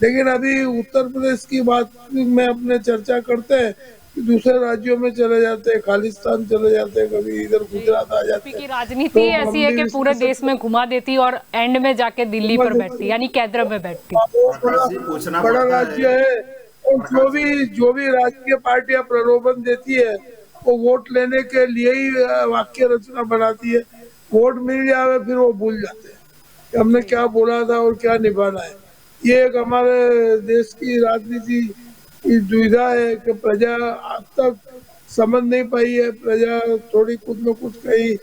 लेकिन अभी उत्तर प्रदेश की बात में अपने चर्चा करते हैं, दूसरे राज्यों में चले जाते हैं, खालिस्तान चले जाते हैं, कभी इधर गुजरात आ जाते हैं। की राजनीति ऐसी है कि पूरे देश में घुमा देती और एंड में जाके दिल्ली पर बैठती, यानी केंद्र में बैठती। बड़ा राज्य है और जो भी राजकीय पार्टियां प्रलोभन देती है वो वोट लेने के लिए ही वाक्य रचना बनाती है। वोट मिल जाए फिर वो भूल जाते हैं कि हमने क्या बोला था और क्या निभाना है। ये एक हमारे देश की राजनीति की दुविधा है कि प्रजा आज तक समझ नहीं पाई है। प्रजा थोड़ी कुछ न कुछ कहीं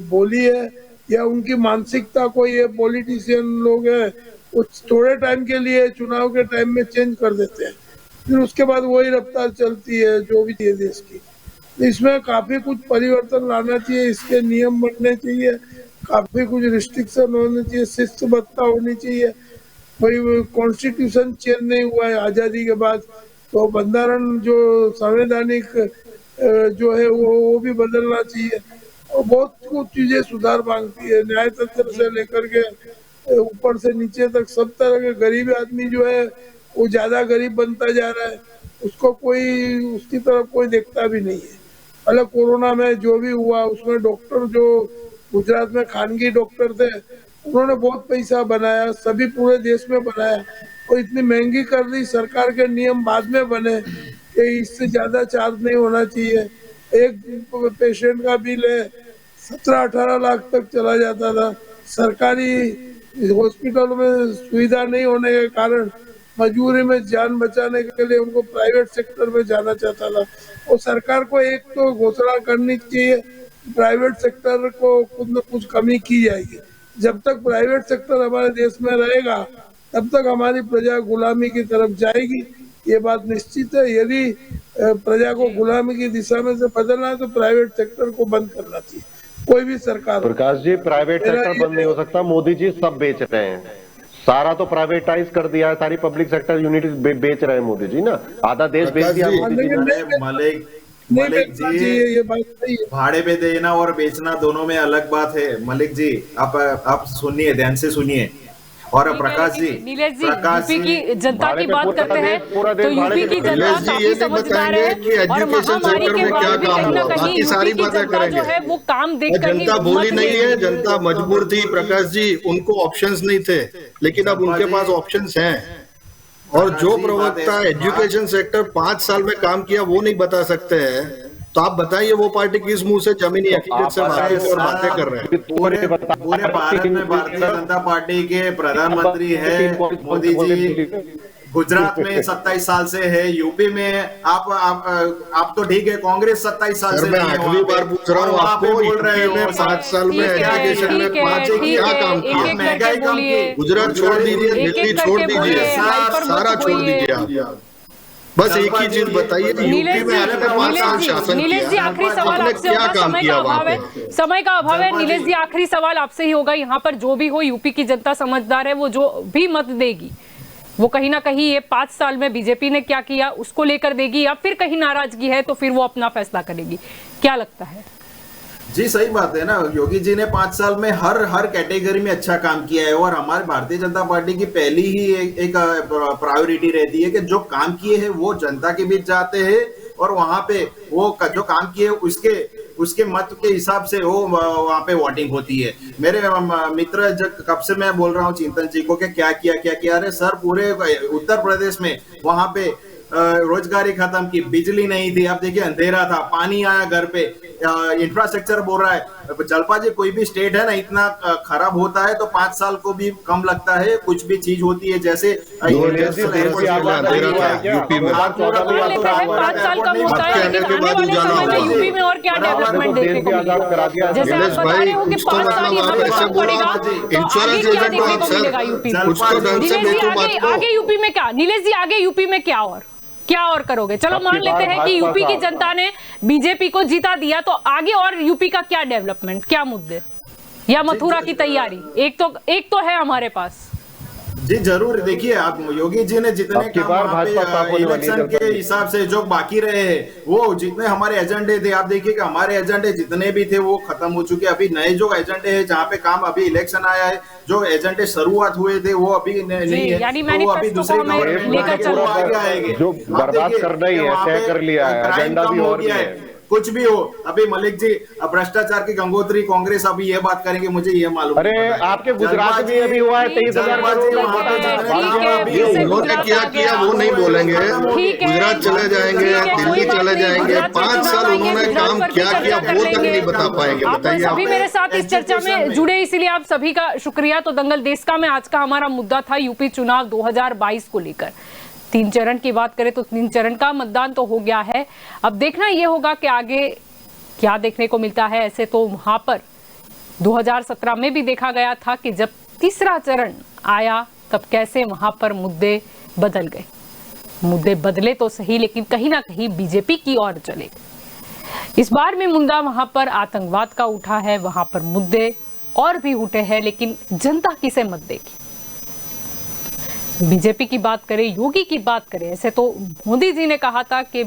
बोली है, या उनकी मानसिकता को ये पॉलिटिशियन लोग हैं वो थोड़े टाइम के लिए चुनाव के टाइम में चेंज कर देते हैं, फिर उसके बाद वही रफ्तार चलती है जो भी है देश की। इसमें काफी कुछ परिवर्तन लाना चाहिए, इसके नियम बनने चाहिए, काफी कुछ रिस्ट्रिक्शन होने चाहिए, शिस्तबद्धता होनी चाहिए। कोई कॉन्स्टिट्यूशन चेंज नहीं हुआ है आजादी के बाद, तो बंधारण जो संवैधानिक जो है वो भी बदलना चाहिए। और बहुत कुछ चीजें सुधार मांगती है, न्याय तंत्र से लेकर के ऊपर से नीचे तक सब तरह के। गरीब आदमी जो है वो ज्यादा गरीब बनता जा रहा है, उसको कोई उसकी तरफ कोई देखता भी नहीं है। अलग कोरोना में जो भी हुआ उसमें डॉक्टर जो गुजरात में खानगी डॉक्टर थे उन्होंने बहुत पैसा बनाया, सभी पूरे देश में बनाया, और इतनी महंगी कर दी सरकार के नियम बाद में बने कि इससे ज्यादा चार्ज नहीं होना चाहिए। एक पेशेंट का बिल है 17-18 लाख तक चला जाता था। सरकारी हॉस्पिटल में सुविधा नहीं होने के कारण मजबूरी में जान बचाने के लिए उनको प्राइवेट सेक्टर में जाना चाहता था। और सरकार को एक तो घोषणा करनी चाहिए, प्राइवेट सेक्टर को कुछ न कुछ कमी की जाएगी। जब तक प्राइवेट सेक्टर हमारे देश में रहेगा तब तक हमारी प्रजा गुलामी की तरफ जाएगी, ये बात निश्चित है। यदि प्रजा को गुलामी की दिशा में से बदलना है तो प्राइवेट सेक्टर को बंद करना चाहिए, कोई भी सरकार। प्रकाश जी, प्राइवेट सेक्टर बंद नहीं हो सकता, मोदी जी सब बेच रहे हैं, सारा तो प्राइवेटाइज कर दिया है, सारी पब्लिक सेक्टर यूनिट बेच रहे हैं मोदी जी ना, आधा देश बेच दिया मोदी जी ने। नहीं मलिक बेचना जी, चाहिए, ये बात सही है। भाड़े पे देना और बेचना दोनों में अलग बात है। मलिक जी आप सुनिए, ध्यान से सुनिए। और ठीक है, प्रकाश जी, लेकिन नीलेश जी, प्रकाश यूपी जी, की जनता भाड़े की पे बात पूरा करते हैं देश- पूरा देश तो भाड़े यूपी पे की चल जनता रहा नीलेश जी, काफी ये नहीं समझदार बताएंगे है कि और एजुकेशन महामारी सेक्टर के में क्या बाद भी काम कहीं ना हुआ, कहीं बाकी यूपी सारी की बातें जनता जो करेंगे। है वो काम देख और कर ही जनता भोली मत नहीं है, देगी। जनता मजबूर थी प्रकाश जी, उनको ऑप्शंस नहीं थे, लेकिन अब उनके पास ऑप्शंस हैं। और जो प्रकाश जी, प्रवक्ता एजुकेशन सेक्टर 5 साल में काम किया वो नहीं बता सकते हैं, तो आप बताइए वो पार्टी किस मुंह से जमीनी हकीकत से वाकिफ है और बातें कर रहे हैं। पूरे भारत में भारतीय जनता पार्टी के प्रधानमंत्री है मोदी जी। गुजरात में 27 साल से है, यूपी में आप तो ठीक है, कांग्रेस 27 साल सर से मैं नहीं है 8वीं वहाँ पे, बार पूछ रहा और हूँ वहाँ पे आपको, बोल रहे यूपी में हो 5 साल में ठीक है, एजुकेशन में ठीक है, 5 ठीक क्या है, काम एक किया? एक महंगाई करके कम बोलिए। की। गुजरात छोड़ दीजिए, एक दिल्ली एक छोड़ करके दीजिए, बोलिए, हाइपर मत सारा छोड़ होइए। दीजिए आप। बस एक ही चीज बताइए, यूपी नीलेश में आपने 5 साल शासन नीलेश जी किया, आखिरी सवाल आपने आपसे क्या होगा, काम समय किया का वहाँ अभाव है, पे? समय का अभाव है। जलपा जी। नीलेश जी आखिरी सवाल आपसे ही होगा, यहाँ पर जो भी हो यूपी की जनता समझदार है, वो जो भी मत देगी वो कहीं ना कहीं ये 5 साल में बीजेपी ने क्या किया उसको लेकर देगी, या फिर कहीं नाराजगी है तो फिर वो अपना फैसला करेगी। क्या लगता है? जी सही बात है ना, योगी जी ने 5 साल में हर कैटेगरी में अच्छा काम किया है। और हमारे भारतीय जनता पार्टी की पहली ही एक प्रायोरिटी रहती है कि जो काम किए हैं वो जनता के बीच जाते हैं, और वहां पे वो जो काम किए उसके मत के हिसाब से वो वहां पे वोटिंग होती है। मेरे मित्र कब से मैं बोल रहा हूँ चिंतन जी को कि क्या किया। अरे सर, पूरे उत्तर प्रदेश में वहां पे रोजगारी खत्म की, बिजली नहीं थी, अब देखिए अंधेरा था, पानी आया घर पे, इंफ्रास्ट्रक्चर बोल रहा है। जलपा जी, कोई भी स्टेट है ना इतना खराब होता है तो 5 साल को भी कम लगता है, कुछ भी चीज होती है जैसे यूपी में 5 साल कम होता है, लेकिन आने वाले समय में यूपी में और क्या डेवलपमेंट देखने को मिलेगा? जैसे आप बता रहे हो कि 5 साल यहाँ पे कम पड़ेगा, तो आगे क्या देखने को मिलेगा यूपी में? कुछ तो ढंग से नीलेश जी बेचो बात को। आगे यूपी में क्या, नीलेश जी आगे यूपी में क्या और करोगे? चलो मान लेते हैं कि यूपी की जनता ने बीजेपी को जीता दिया, तो आगे और यूपी का क्या डेवलपमेंट, क्या मुद्दे, या मथुरा की तैयारी? एक तो है हमारे पास। जी जरूर, देखिए आप योगी जी ने जितने काम वहाँ पे इलेक्शन के हिसाब से जो बाकी रहे हैं, वो जितने हमारे एजेंडे थे, आप देखिए कि हमारे एजेंडे जितने भी थे वो खत्म हो चुके हैं। अभी नए जो एजेंडे हैं जहाँ पे काम, अभी इलेक्शन आया है, जो एजेंडे शुरुआत हुए थे वो अभी नहीं है, यानी तो वो अभी दूसरी मैनिफेस्टो को हमें लेकर चल रहा है। आगे आएंगे। जो बर्बाद करना ही है, तय कर लिया है, एजेंडा भी और भी है। कुछ भी हो, अभी मलिक जी भ्रष्टाचार की गंगोत्री कांग्रेस अभी ये बात करेंगे, मुझे ये मालूम। अरे आपके गुजरात में अभी हुआ है 23,000 उन्होंने क्या किया वो नहीं बोलेंगे, गुजरात चले जाएंगे, दिल्ली चले जाएंगे, 5 साल उन्होंने काम क्या किया वो तक नहीं बता पाएंगे। आप बताइए सभी मेरे साथ इस चर्चा में जुड़े, इसीलिए आप सभी का शुक्रिया। तो दंगल देश का में आज का हमारा मुद्दा था यूपी चुनाव 2022 को लेकर। 3 चरण की बात करें तो 3 चरण का मतदान तो हो गया है, अब देखना यह होगा कि आगे क्या देखने को मिलता है। ऐसे तो वहां पर 2017 में भी देखा गया था कि जब तीसरा चरण आया तब कैसे वहां पर मुद्दे बदल गए। मुद्दे बदले तो सही, लेकिन कहीं ना कहीं बीजेपी की ओर चले। इस बार में मुद्दा वहां पर आतंकवाद का उठा है, वहां पर मुद्दे और भी उठे हैं, लेकिन जनता किसे मत देगी। बीजेपी की बात करें, योगी की बात करें, ऐसे तो मोदी जी ने कहा था कि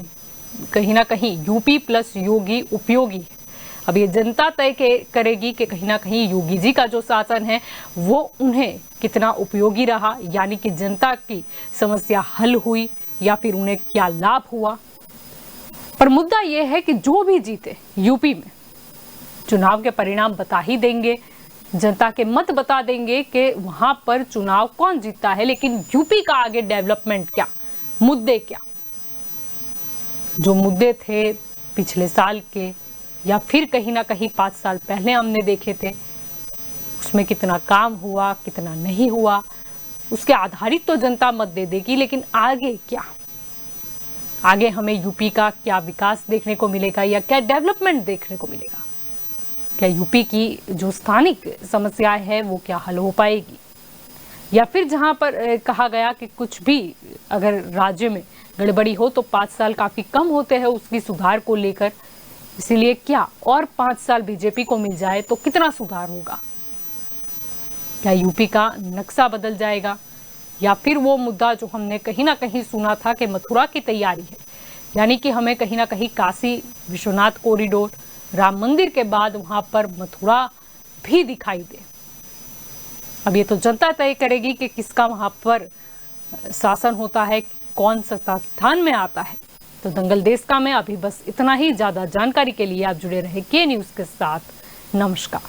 कहीं ना कहीं यूपी प्लस योगी उपयोगी है। अब ये जनता तय करेगी कि कहीं ना कहीं योगी जी का जो शासन है वो उन्हें कितना उपयोगी रहा, यानी कि जनता की समस्या हल हुई या फिर उन्हें क्या लाभ हुआ। पर मुद्दा यह है कि जो भी जीते यूपी में, चुनाव के परिणाम बता ही देंगे, जनता के मत बता देंगे कि वहां पर चुनाव कौन जीतता है। लेकिन यूपी का आगे डेवलपमेंट क्या, मुद्दे क्या, जो मुद्दे थे पिछले साल के या फिर कहीं ना कहीं 5 साल पहले हमने देखे थे, उसमें कितना काम हुआ, कितना नहीं हुआ, उसके आधारित तो जनता मत दे देगी। लेकिन आगे क्या, आगे हमें यूपी का क्या विकास देखने को मिलेगा या क्या डेवलपमेंट देखने को मिलेगा? क्या यूपी की जो स्थानिक समस्याएं है वो क्या हल हो पाएगी, या फिर जहां पर कहा गया कि कुछ भी अगर राज्य में गड़बड़ी हो तो 5 साल काफी कम होते हैं उसकी सुधार को लेकर, इसीलिए क्या और 5 साल बीजेपी को मिल जाए तो कितना सुधार होगा? क्या यूपी का नक्शा बदल जाएगा, या फिर वो मुद्दा जो हमने कहीं ना कहीं सुना था कि मथुरा की तैयारी है, यानी कि हमें कहीं ना कहीं काशी विश्वनाथ कॉरिडोर, राम मंदिर के बाद वहां पर मथुरा भी दिखाई दे। अब ये तो जनता तय करेगी कि किसका वहां पर शासन होता है, कौन सत्ता स्थान में आता है। तो दंगल देश का में अभी बस इतना ही। ज्यादा जानकारी के लिए आप जुड़े रहे के न्यूज के साथ। नमस्कार।